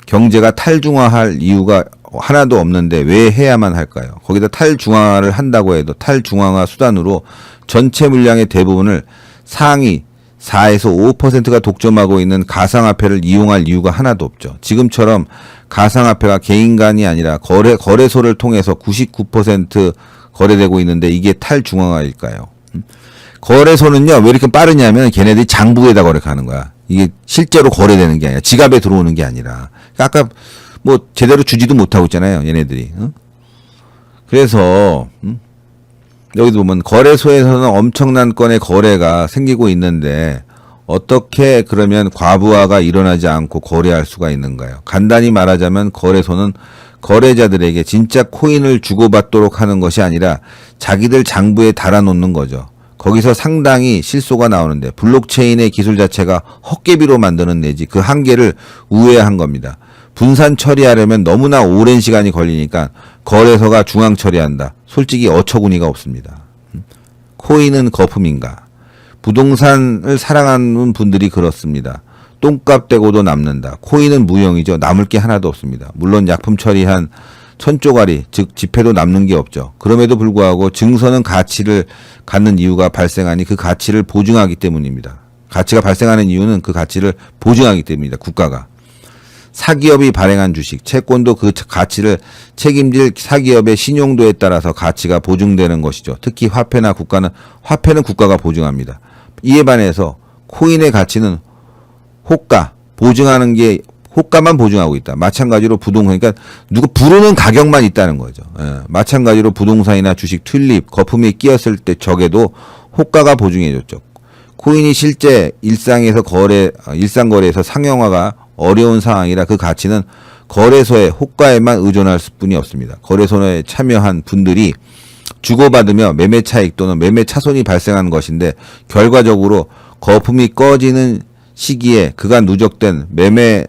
경제가 탈중앙화할 이유가 하나도 없는데 왜 해야만 할까요? 거기다 탈중앙화를 한다고 해도 탈중앙화 수단으로 전체 물량의 대부분을 상위 4에서 5%가 독점하고 있는 가상화폐를 이용할 이유가 하나도 없죠. 지금처럼 가상화폐가 개인 간이 아니라 거래소를 통해서 99% 거래되고 있는데 이게 탈중앙화일까요? 거래소는요, 왜 이렇게 빠르냐면 걔네들이 장부에다 거래하는 거야. 이게 실제로 거래되는 게 아니라 지갑에 들어오는 게 아니라. 아까 뭐 제대로 주지도 못하고 있잖아요, 얘네들이. 그래서 여기도 보면 거래소에서는 엄청난 건의 거래가 생기고 있는데 어떻게 그러면 과부하가 일어나지 않고 거래할 수가 있는가요? 간단히 말하자면 거래소는 거래자들에게 진짜 코인을 주고받도록 하는 것이 아니라 자기들 장부에 달아놓는 거죠. 거기서 상당히 실소가 나오는데 블록체인의 기술 자체가 헛개비로 만드는 내지 그 한계를 우회한 겁니다. 분산 처리하려면 너무나 오랜 시간이 걸리니까 거래소가 중앙 처리한다. 솔직히 어처구니가 없습니다. 코인은 거품인가? 부동산을 사랑하는 분들이 그렇습니다. 똥값 떼고도 남는다. 코인은 무형이죠. 남을 게 하나도 없습니다. 물론 약품 처리한 천조가리, 즉 지폐도 남는 게 없죠. 그럼에도 불구하고 증서는 가치를 갖는 이유가 발생하니 그 가치를 보증하기 때문입니다. 가치가 발생하는 이유는 그 가치를 보증하기 때문입니다. 국가가. 사기업이 발행한 주식, 채권도 그 가치를 책임질 사기업의 신용도에 따라서 가치가 보증되는 것이죠. 특히 화폐는 국가가 보증합니다. 이에 반해서 코인의 가치는 호가만 보증하고 있다. 마찬가지로 부동산, 그러니까 누구 부르는 가격만 있다는 거죠. 예. 마찬가지로 부동산이나 주식, 튤립, 거품이 끼었을 때 적에도 호가가 보증해줬죠. 코인이 실제 일상 거래에서 상용화가 어려운 상황이라 그 가치는 거래소의 호가에만 의존할 뿐이 없습니다. 거래소에 참여한 분들이 주고받으며 매매 차익 또는 매매 차손이 발생하는 것인데 결과적으로 거품이 꺼지는 시기에 그간 누적된 매매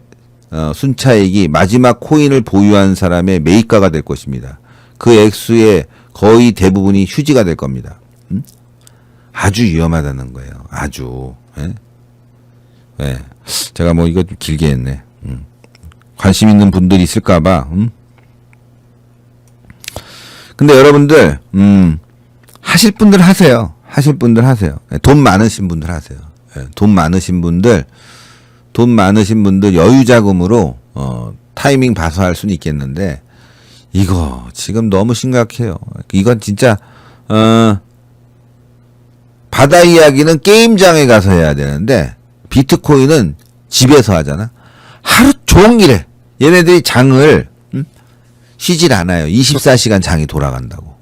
순차익이 마지막 코인을 보유한 사람의 매입가가 될 것입니다. 그 액수의 거의 대부분이 휴지가 될 겁니다. 아주 위험하다는 거예요. 아주. 예? 예. 제가 뭐 이거 좀 길게 했네. 관심 있는 분들이 있을까봐. 근데 여러분들 하실 분들 하세요. 하실 분들 하세요. 돈 많으신 분들 하세요. 예. 돈 많으신 분들 여유 자금으로 타이밍 봐서 할 수는 있겠는데 이거 지금 너무 심각해요. 이건 진짜 바다 이야기는 게임장에 가서 해야 되는데 비트코인은 집에서 하잖아. 하루 종일 얘네들이 장을 쉬질 않아요. 24시간 장이 돌아간다고.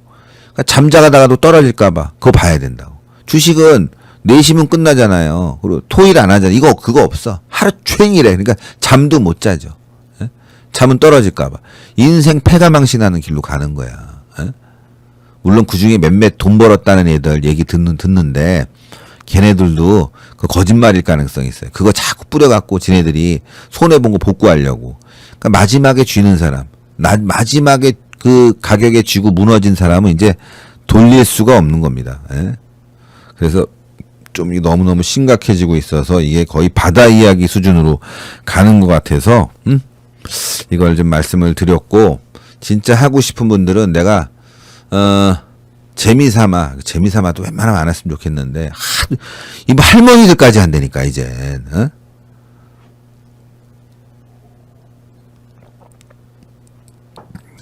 그러니까 잠자다가도 떨어질까봐 그거 봐야 된다고. 주식은 내시면 끝나잖아요. 그리고 토일 안 하잖아. 그거 없어. 하루 종일 해. 그러니까 잠도 못 자죠. 예? 잠은 떨어질까봐. 인생 패가망신하는 길로 가는 거야. 예? 물론 그 중에 몇몇 돈 벌었다는 애들 얘기 듣는데 걔네들도 그 거짓말일 가능성이 있어요. 그거 자꾸 뿌려갖고 지네들이 손해본 거 복구하려고. 그러니까 마지막에 쥐는 사람, 마지막에 그 가격에 쥐고 무너진 사람은 이제 돌릴 수가 없는 겁니다. 예? 그래서 좀 너무너무 심각해지고 있어서 이게 거의 바다 이야기 수준으로 가는 것 같아서 이걸 좀 말씀을 드렸고 진짜 하고 싶은 분들은 내가 재미삼아도 웬만하면 안 했으면 좋겠는데 이 할머니들까지 한다니까 이제.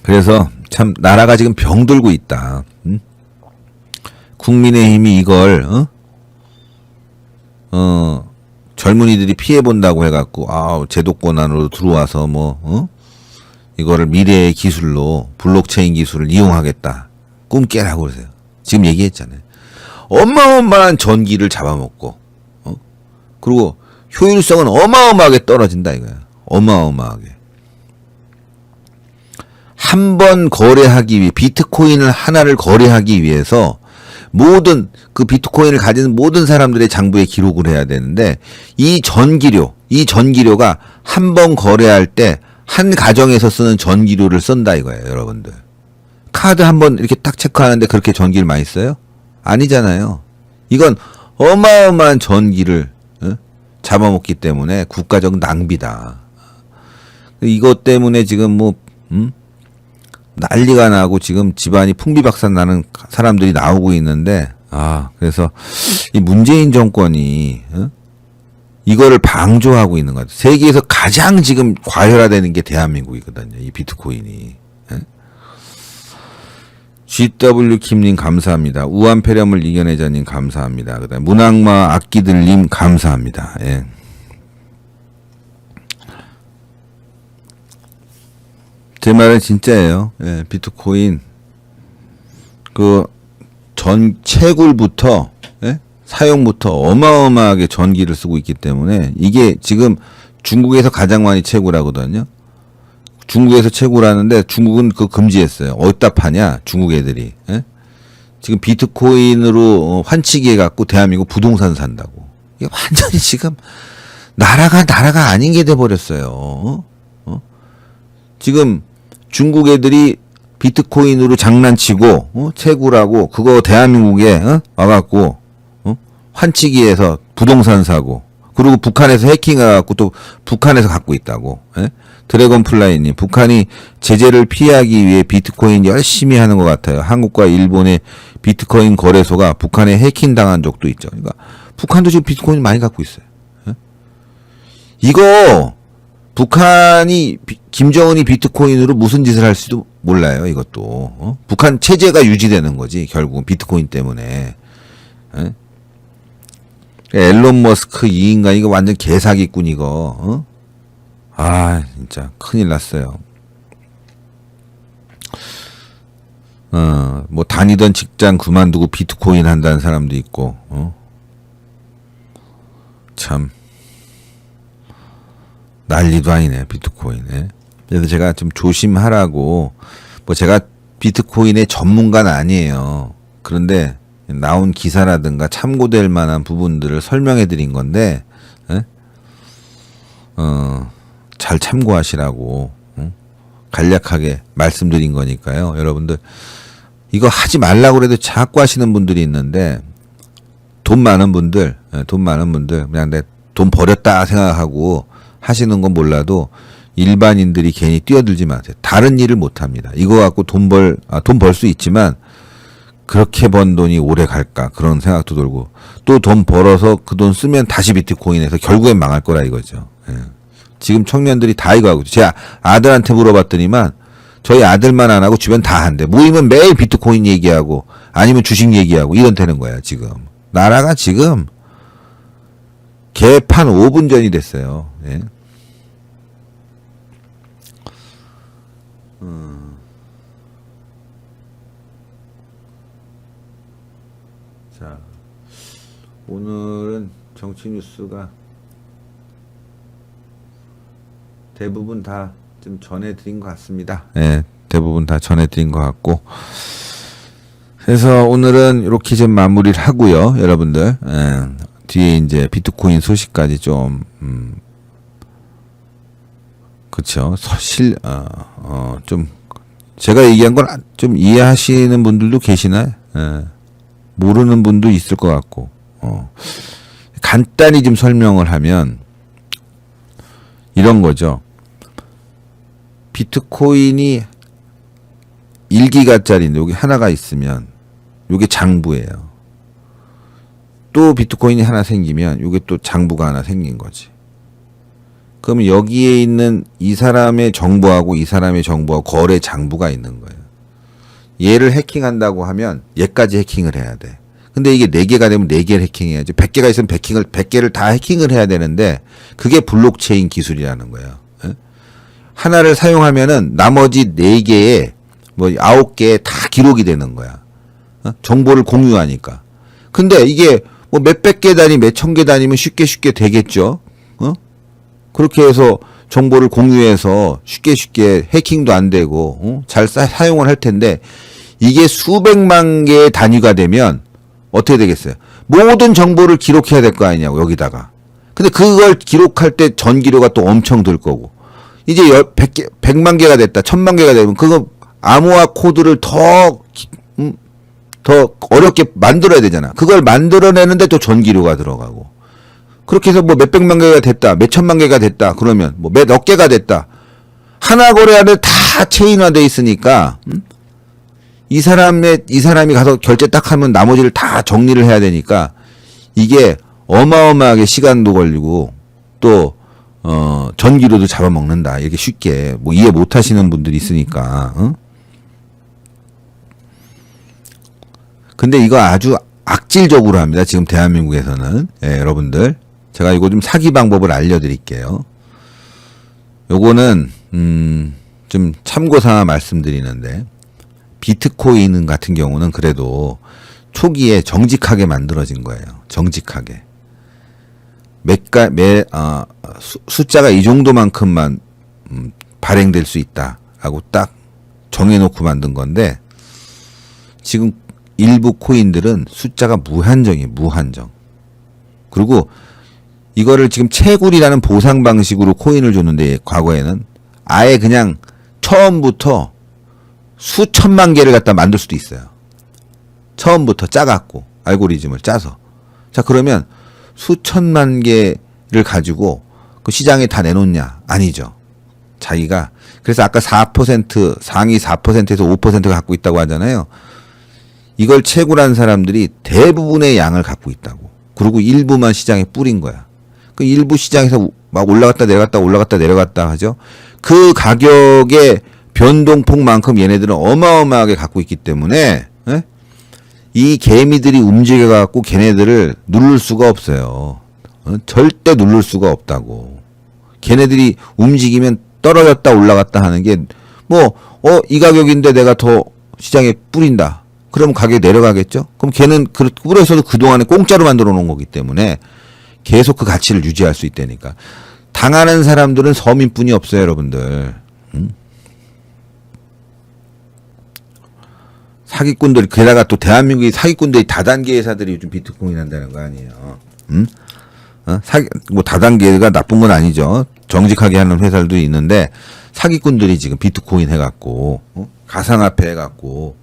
그래서 참 나라가 지금 병들고 있다. 국민의힘이 이걸 젊은이들이 피해본다고 해갖고 제도권 안으로 들어와서 이거를 미래의 기술로 블록체인 기술을 이용하겠다. 꿈 깨라고 그러세요. 지금 얘기했잖아요. 어마어마한 전기를 잡아먹고 그리고 효율성은 어마어마하게 떨어진다 이거야. 어마어마하게. 한 번 거래하기 위해 비트코인을 하나를 거래하기 위해서 모든 그 비트코인을 가진 모든 사람들의 장부에 기록을 해야 되는데 이 전기료가 한 번 거래할 때 한 가정에서 쓰는 전기료를 쓴다 이거예요, 여러분들. 카드 한 번 이렇게 딱 체크하는데 그렇게 전기를 많이 써요? 아니잖아요. 이건 어마어마한 전기를 잡아먹기 때문에 국가적 낭비다. 이것 때문에 지금 난리가 나고 지금 집안이 풍비박산 나는 사람들이 나오고 있는데, 그래서 이 문재인 정권이 이거를 방조하고 있는 것 같아요. 세계에서 가장 지금 과열화되는 게 대한민국이거든요. 이 비트코인이. GW 김님 감사합니다. 우한폐렴을 이겨내자님 감사합니다. 그다음 문학마 악기들님 감사합니다. 예. 제 말은 진짜예요. 예, 비트코인 채굴부터 사용부터 어마어마하게 전기를 쓰고 있기 때문에 이게 지금 중국에서 가장 많이 채굴하거든요. 중국에서 채굴하는데 중국은 그거 금지했어요. 어디다 파냐 중국 애들이. 지금 비트코인으로 환치기 해갖고 대한민국 부동산 산다고. 이게 완전히 지금 나라가 아닌 게 돼버렸어요. 지금 중국 애들이 비트코인으로 장난치고 채굴하고 그거 대한민국에 와갖고 환치기해서 부동산 사고, 그리고 북한에서 해킹해갖고 또 북한에서 갖고 있다고. 드래곤플라이님, 북한이 제재를 피하기 위해 비트코인 열심히 하는 것 같아요. 한국과 일본의 비트코인 거래소가 북한에 해킹 당한 적도 있죠. 그러니까 북한도 지금 비트코인 많이 갖고 있어요. 이거 북한이 김정은이 비트코인으로 무슨 짓을 할지도 몰라요. 이것도 북한 체제가 유지되는 거지 결국은 비트코인 때문에. 앨런 머스크 이 인간 이거 완전 개사기꾼 이거. 진짜 큰일 났어요. 뭐 다니던 직장 그만두고 비트코인 한다는 사람도 있고. 참 난리도 아니네 비트코인에. 그래서 제가 좀 조심하라고, 뭐 제가 비트코인의 전문가는 아니에요. 그런데 나온 기사라든가 참고될 만한 부분들을 설명해 드린 건데, 잘 참고하시라고, 간략하게 말씀드린 거니까요. 여러분들, 이거 하지 말라고 그래도 자꾸 하시는 분들이 있는데, 돈 많은 분들, 그냥 내 돈 버렸다 생각하고 하시는 건 몰라도 일반인들이 괜히 뛰어들지 마세요. 다른 일을 못 합니다. 이거 갖고 돈 벌 수 있지만, 그렇게 번 돈이 오래 갈까 그런 생각도 들고, 또 돈 벌어서 그 돈 쓰면 다시 비트코인에서 결국엔 망할 거라 이거죠. 지금 청년들이 다 이거 하고, 제 아들한테 물어봤더니만 저희 아들만 안 하고 주변 다 한대. 모이면 매일 비트코인 얘기하고 아니면 주식 얘기하고 이런다는 거야. 지금 나라가 지금 개판 5분 전이 됐어요. 자, 오늘은 정치 뉴스가 대부분 다 좀 전해드린 것 같습니다. 대부분 다 전해드린 것 같고, 그래서 오늘은 이렇게 좀 마무리를 하고요, 여러분들. 뒤에 이제 비트코인 소식까지 좀, 그쵸. 좀, 제가 얘기한 걸 좀 이해하시는 분들도 계시나요? 모르는 분도 있을 것 같고, 간단히 좀 설명을 하면, 이런 거죠. 비트코인이 1기가짜리인데 여기 하나가 있으면 요게 장부예요. 또 비트코인이 하나 생기면 요게 또 장부가 하나 생긴 거지. 그러면 여기에 있는 이 사람의 정보하고 이 사람의 정보하고 거래 장부가 있는 거예요. 얘를 해킹한다고 하면 얘까지 해킹을 해야 돼. 근데 이게 4개가 되면 4개를 해킹해야지. 100개가 있으면 100개를 다 해킹을 해야 되는데 그게 블록체인 기술이라는 거예요. 하나를 사용하면은 나머지 4개에 뭐 9개에 다 기록이 되는 거야. 정보를 공유하니까. 근데 이게 뭐 몇백 개 단위, 몇천 개 단위면 쉽게 되겠죠. 그렇게 해서 정보를 공유해서 쉽게 해킹도 안 되고 잘 사용을 할 텐데, 이게 수백만 개의 단위가 되면 어떻게 되겠어요? 모든 정보를 기록해야 될 거 아니냐고, 여기다가. 근데 그걸 기록할 때 전기료가 또 엄청 들 거고. 이제 100만 개가 됐다, 1000만 개가 되면 그거 암호화 코드를 더 어렵게 만들어야 되잖아. 그걸 만들어내는데 또 전기료가 들어가고. 그렇게 해서 뭐 몇백만 개가 됐다, 몇천만 개가 됐다, 그러면 뭐 몇억 개가 됐다. 하나 거래안에 다 체인화돼 있으니까, 이 사람이 가서 결제 딱 하면 나머지를 다 정리를 해야 되니까, 이게 어마어마하게 시간도 걸리고, 또, 전기료도 잡아먹는다. 이렇게 쉽게, 뭐 이해 못 하시는 분들이 있으니까, 근데 이거 아주 악질적으로 합니다. 지금 대한민국에서는. 예, 여러분들. 제가 이거 좀 사기 방법을 알려드릴게요. 요거는, 좀 참고삼아 말씀드리는데, 비트코인 같은 경우는 그래도 초기에 정직하게 만들어진 거예요. 정직하게. 숫자가 이 정도만큼만, 발행될 수 있다라고 딱 정해놓고 만든 건데, 지금 일부 코인들은 숫자가 무한정이에요. 무한정. 그리고 이거를 지금 채굴이라는 보상 방식으로 코인을 줬는데, 과거에는 아예 그냥 처음부터 수천만 개를 갖다 만들 수도 있어요. 처음부터 짜갖고 알고리즘을 짜서. 자, 그러면 수천만 개를 가지고 그 시장에 다 내놓냐? 아니죠. 자기가. 그래서 아까 4%, 상위 4%에서 5%가 갖고 있다고 하잖아요. 이걸 채굴한 사람들이 대부분의 양을 갖고 있다고. 그리고 일부만 시장에 뿌린 거야. 그 일부 시장에서 막 올라갔다 내려갔다 올라갔다 내려갔다 하죠. 그 가격의 변동폭만큼 얘네들은 어마어마하게 갖고 있기 때문에, 예? 이 개미들이 움직여갖고 걔네들을 누를 수가 없어요. 절대 누를 수가 없다고. 걔네들이 움직이면 떨어졌다 올라갔다 하는 게, 이 가격인데 내가 더 시장에 뿌린다. 그럼 가격이 내려가겠죠? 그럼 걔는 뿌려서도 그동안에 공짜로 만들어 놓은 거기 때문에 계속 그 가치를 유지할 수 있다니까. 당하는 사람들은 서민뿐이 없어요, 여러분들. 사기꾼들, 게다가 또 대한민국의 사기꾼들이 다단계 회사들이 요즘 비트코인 한다는 거 아니에요. 다단계가 나쁜 건 아니죠. 정직하게 하는 회사들도 있는데, 사기꾼들이 지금 비트코인 해갖고, 가상화폐 해갖고,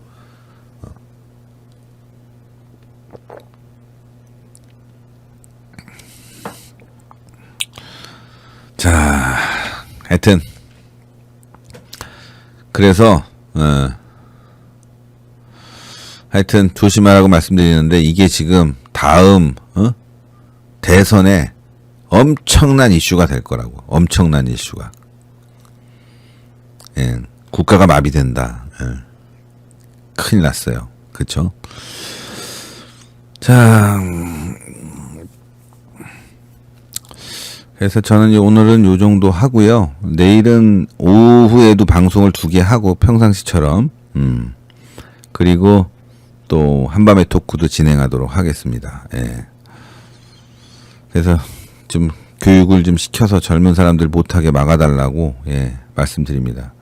자, 하여튼, 그래서, 하여튼 조심하라고 말씀드리는데, 이게 지금 다음 대선에 엄청난 이슈가 될 거라고. 엄청난 이슈가. 예, 국가가 마비된다. 예. 큰일 났어요. 그쵸? 자, 그래서 저는 오늘은 요 정도 하고요. 내일은 오후에도 방송을 2개 하고 평상시처럼, 그리고 또 한밤의 토크도 진행하도록 하겠습니다. 예. 그래서 좀 교육을 좀 시켜서 젊은 사람들 못하게 막아달라고, 예, 말씀드립니다.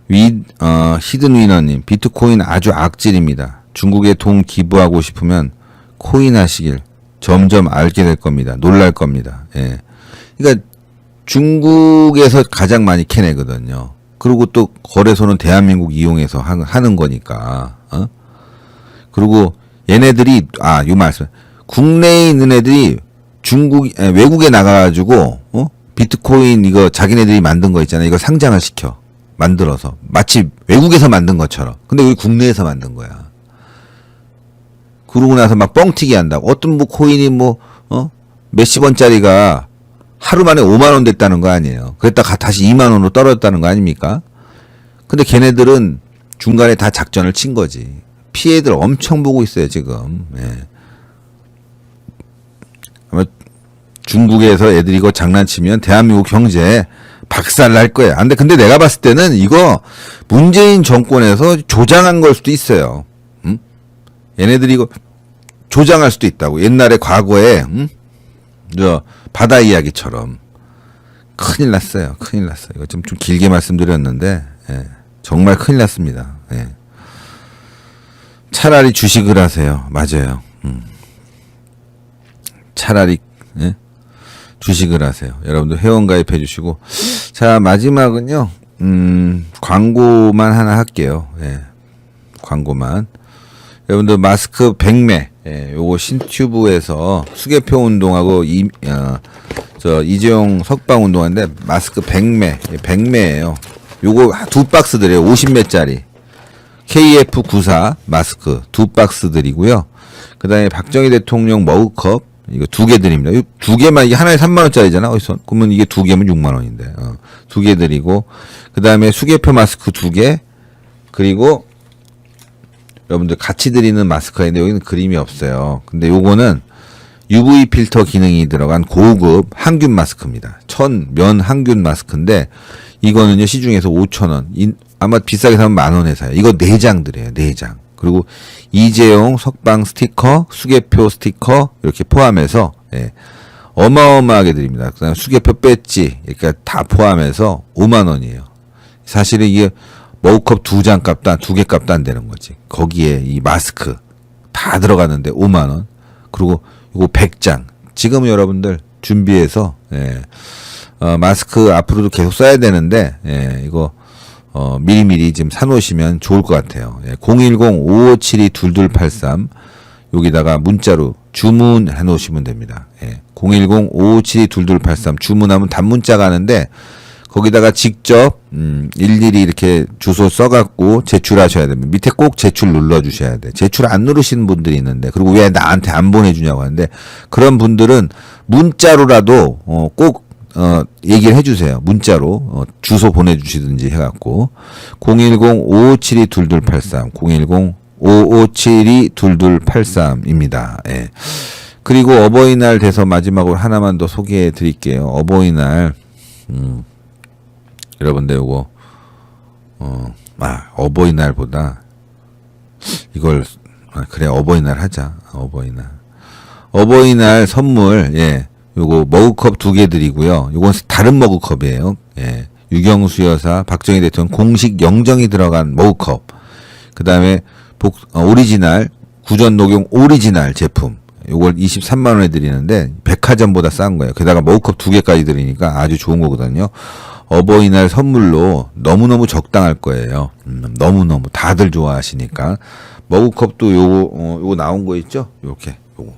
히든 위너님, 비트코인 아주 악질입니다. 중국에 돈 기부하고 싶으면 코인 하시길. 점점 알게 될 겁니다. 놀랄 겁니다. 예. 그러니까 중국에서 가장 많이 캐내거든요. 그리고 또 거래소는 대한민국 이용해서 하는 거니까. 그리고 얘네들이 요 말씀. 국내에 있는 애들이 외국에 나가가지고 비트코인 이거 자기네들이 만든 거 있잖아요. 이거 상장을 시켜. 만들어서 마치 외국에서 만든 것처럼. 근데 우리 국내에서 만든 거야. 그러고 나서 막 뻥튀기 한다고. 어떤 코인이 몇십 원짜리가 하루 만에 5만 원 됐다는 거 아니에요. 그랬다가 다시 2만 원으로 떨어졌다는 거 아닙니까? 근데 걔네들은 중간에 다 작전을 친 거지. 피해들 엄청 보고 있어요, 지금. 예. 아마 중국에서 애들이 이거 장난치면 대한민국 경제 박살 날 거야. 근데 내가 봤을 때는 이거 문재인 정권에서 조장한 걸 수도 있어요. 얘네들이 이거 조장할 수도 있다고. 옛날에 과거에, 바다 이야기처럼. 큰일 났어요. 큰일 났어요. 이거 좀 길게 말씀드렸는데, 예. 정말 큰일 났습니다. 예. 차라리 주식을 하세요. 맞아요. 차라리 예? 주식을 하세요. 여러분들 회원 가입해 주시고. 자, 마지막은요. 광고만 하나 할게요. 예. 광고만. 여러분들 마스크 100매. 예, 요거 신튜브에서 수개표 운동하고 이재용 석방 운동하는데 마스크 100매. 100매예요. 요거 2박스들이에요. 50매짜리. KF94 마스크 2박스 드리고요. 그다음에 박정희 대통령 머그컵 이거 2개 드립니다. 이 2개만 이게 하나에 3만 원짜리잖아. 어디서? 그러면 이게 2개면 6만 원인데. 2개 드리고 그다음에 수개표 마스크 2개 그리고 여러분들 같이 드리는 마스크가 있는데 여기는 그림이 없어요. 근데 요거는 UV 필터 기능이 들어간 고급 항균 마스크입니다. 면 항균 마스크인데 이거는요 시중에서 5,000원. 아마 비싸게 사면 10,000원에 사요. 이거 4장 드려요. 4장. 그리고 이재용 석방 스티커, 수개표 스티커 이렇게 포함해서 예, 어마어마하게 드립니다. 그다음에 수개표 배지 그러니까 다 포함해서 5만 원이에요. 사실은 이게 머그컵 2장 값도 2개 값도 안 되는 거지. 거기에 이 마스크 다 들어가는데 5만 원. 그리고 이거 100장. 지금 여러분들 준비해서 예, 마스크 앞으로도 계속 써야 되는데 예, 이거 미리미리 지금 사놓으시면 좋을 것 같아요. 예, 010-5572-2283 여기다가 문자로 주문해 놓으시면 됩니다. 예, 010-5572-2283 주문하면 단문자 가는데 거기다가 직접 일일이 이렇게 주소 써갖고 제출하셔야 됩니다. 밑에 꼭 제출 눌러주셔야 돼. 제출 안 누르시는 분들이 있는데 그리고 왜 나한테 안 보내주냐고 하는데 그런 분들은 문자로라도 꼭 얘기를 해주세요. 문자로 주소 보내주시든지 해갖고 010-5572-2283 010-5572-2283입니다. 예. 그리고 어버이날 돼서 마지막으로 하나만 더 소개해 드릴게요. 어버이날 여러분들 요거 어버이날보다 이걸 그래 어버이날 하자. 어버이날 선물 예. 요거 머그컵 2개 드리고요. 요건 다른 머그컵이에요. 예. 유경수 여사, 박정희 대통령 공식 영정이 들어간 머그컵. 그다음에 오리지널 구전 녹용 오리지널 제품. 요걸 23만 원에 드리는데 백화점보다 싼 거예요. 게다가 머그컵 2개까지 드리니까 아주 좋은 거거든요. 어버이날 선물로 너무너무 적당할 거예요. 너무너무 다들 좋아하시니까. 머그컵도 요거 나온 거 있죠? 요렇게 요거.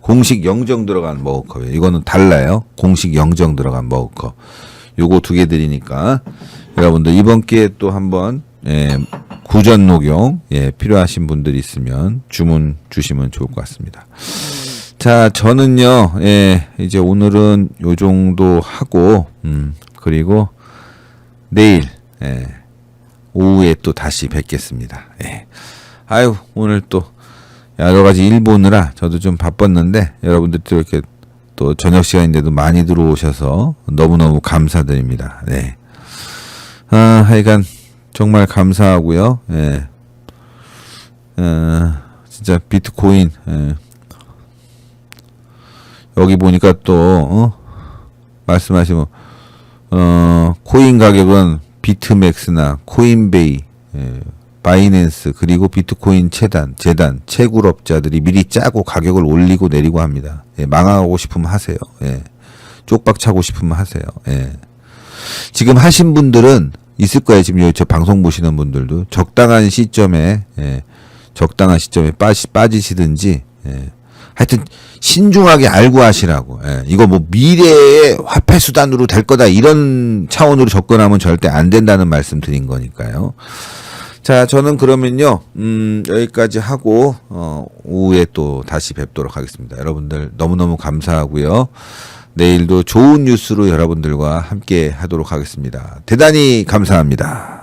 공식 영정 들어간 머그컵이에요. 이거는 달라요. 공식 영정 들어간 머그컵. 요거 2개 드리니까 여러분들 이번 기회에 또 한번 구전 녹용 필요하신 분들이 있으면 주문 주시면 좋을 것 같습니다. 자, 저는요. 이제 오늘은 요 정도 하고 그리고 내일 오후에 또 다시 뵙겠습니다. 아유, 오늘 또 여러 가지 일 보느라 저도 좀 바빴는데 여러분들도 이렇게 또 저녁 시간인데도 많이 들어오셔서 너무너무 감사드립니다. 네. 하여간 정말 감사하고요. 진짜 비트코인 여기 보니까 또 말씀하시면 코인 가격은 비트맥스나 코인베이 바이낸스 그리고 비트코인 재단 채굴업자들이 미리 짜고 가격을 올리고 내리고 합니다. 망하고 싶으면 하세요. 쪽박 차고 싶으면 하세요. 지금 하신 분들은 있을 거예요. 지금 저 방송 보시는 분들도 적당한 시점에 빠지시든지 하여튼 신중하게 알고 하시라고. 이거 뭐 미래의 화폐 수단으로 될 거다 이런 차원으로 접근하면 절대 안 된다는 말씀 드린 거니까요. 자, 저는 그러면요, 여기까지 하고, 오후에 또 다시 뵙도록 하겠습니다. 여러분들 너무너무 감사하고요. 내일도 좋은 뉴스로 여러분들과 함께 하도록 하겠습니다. 대단히 감사합니다.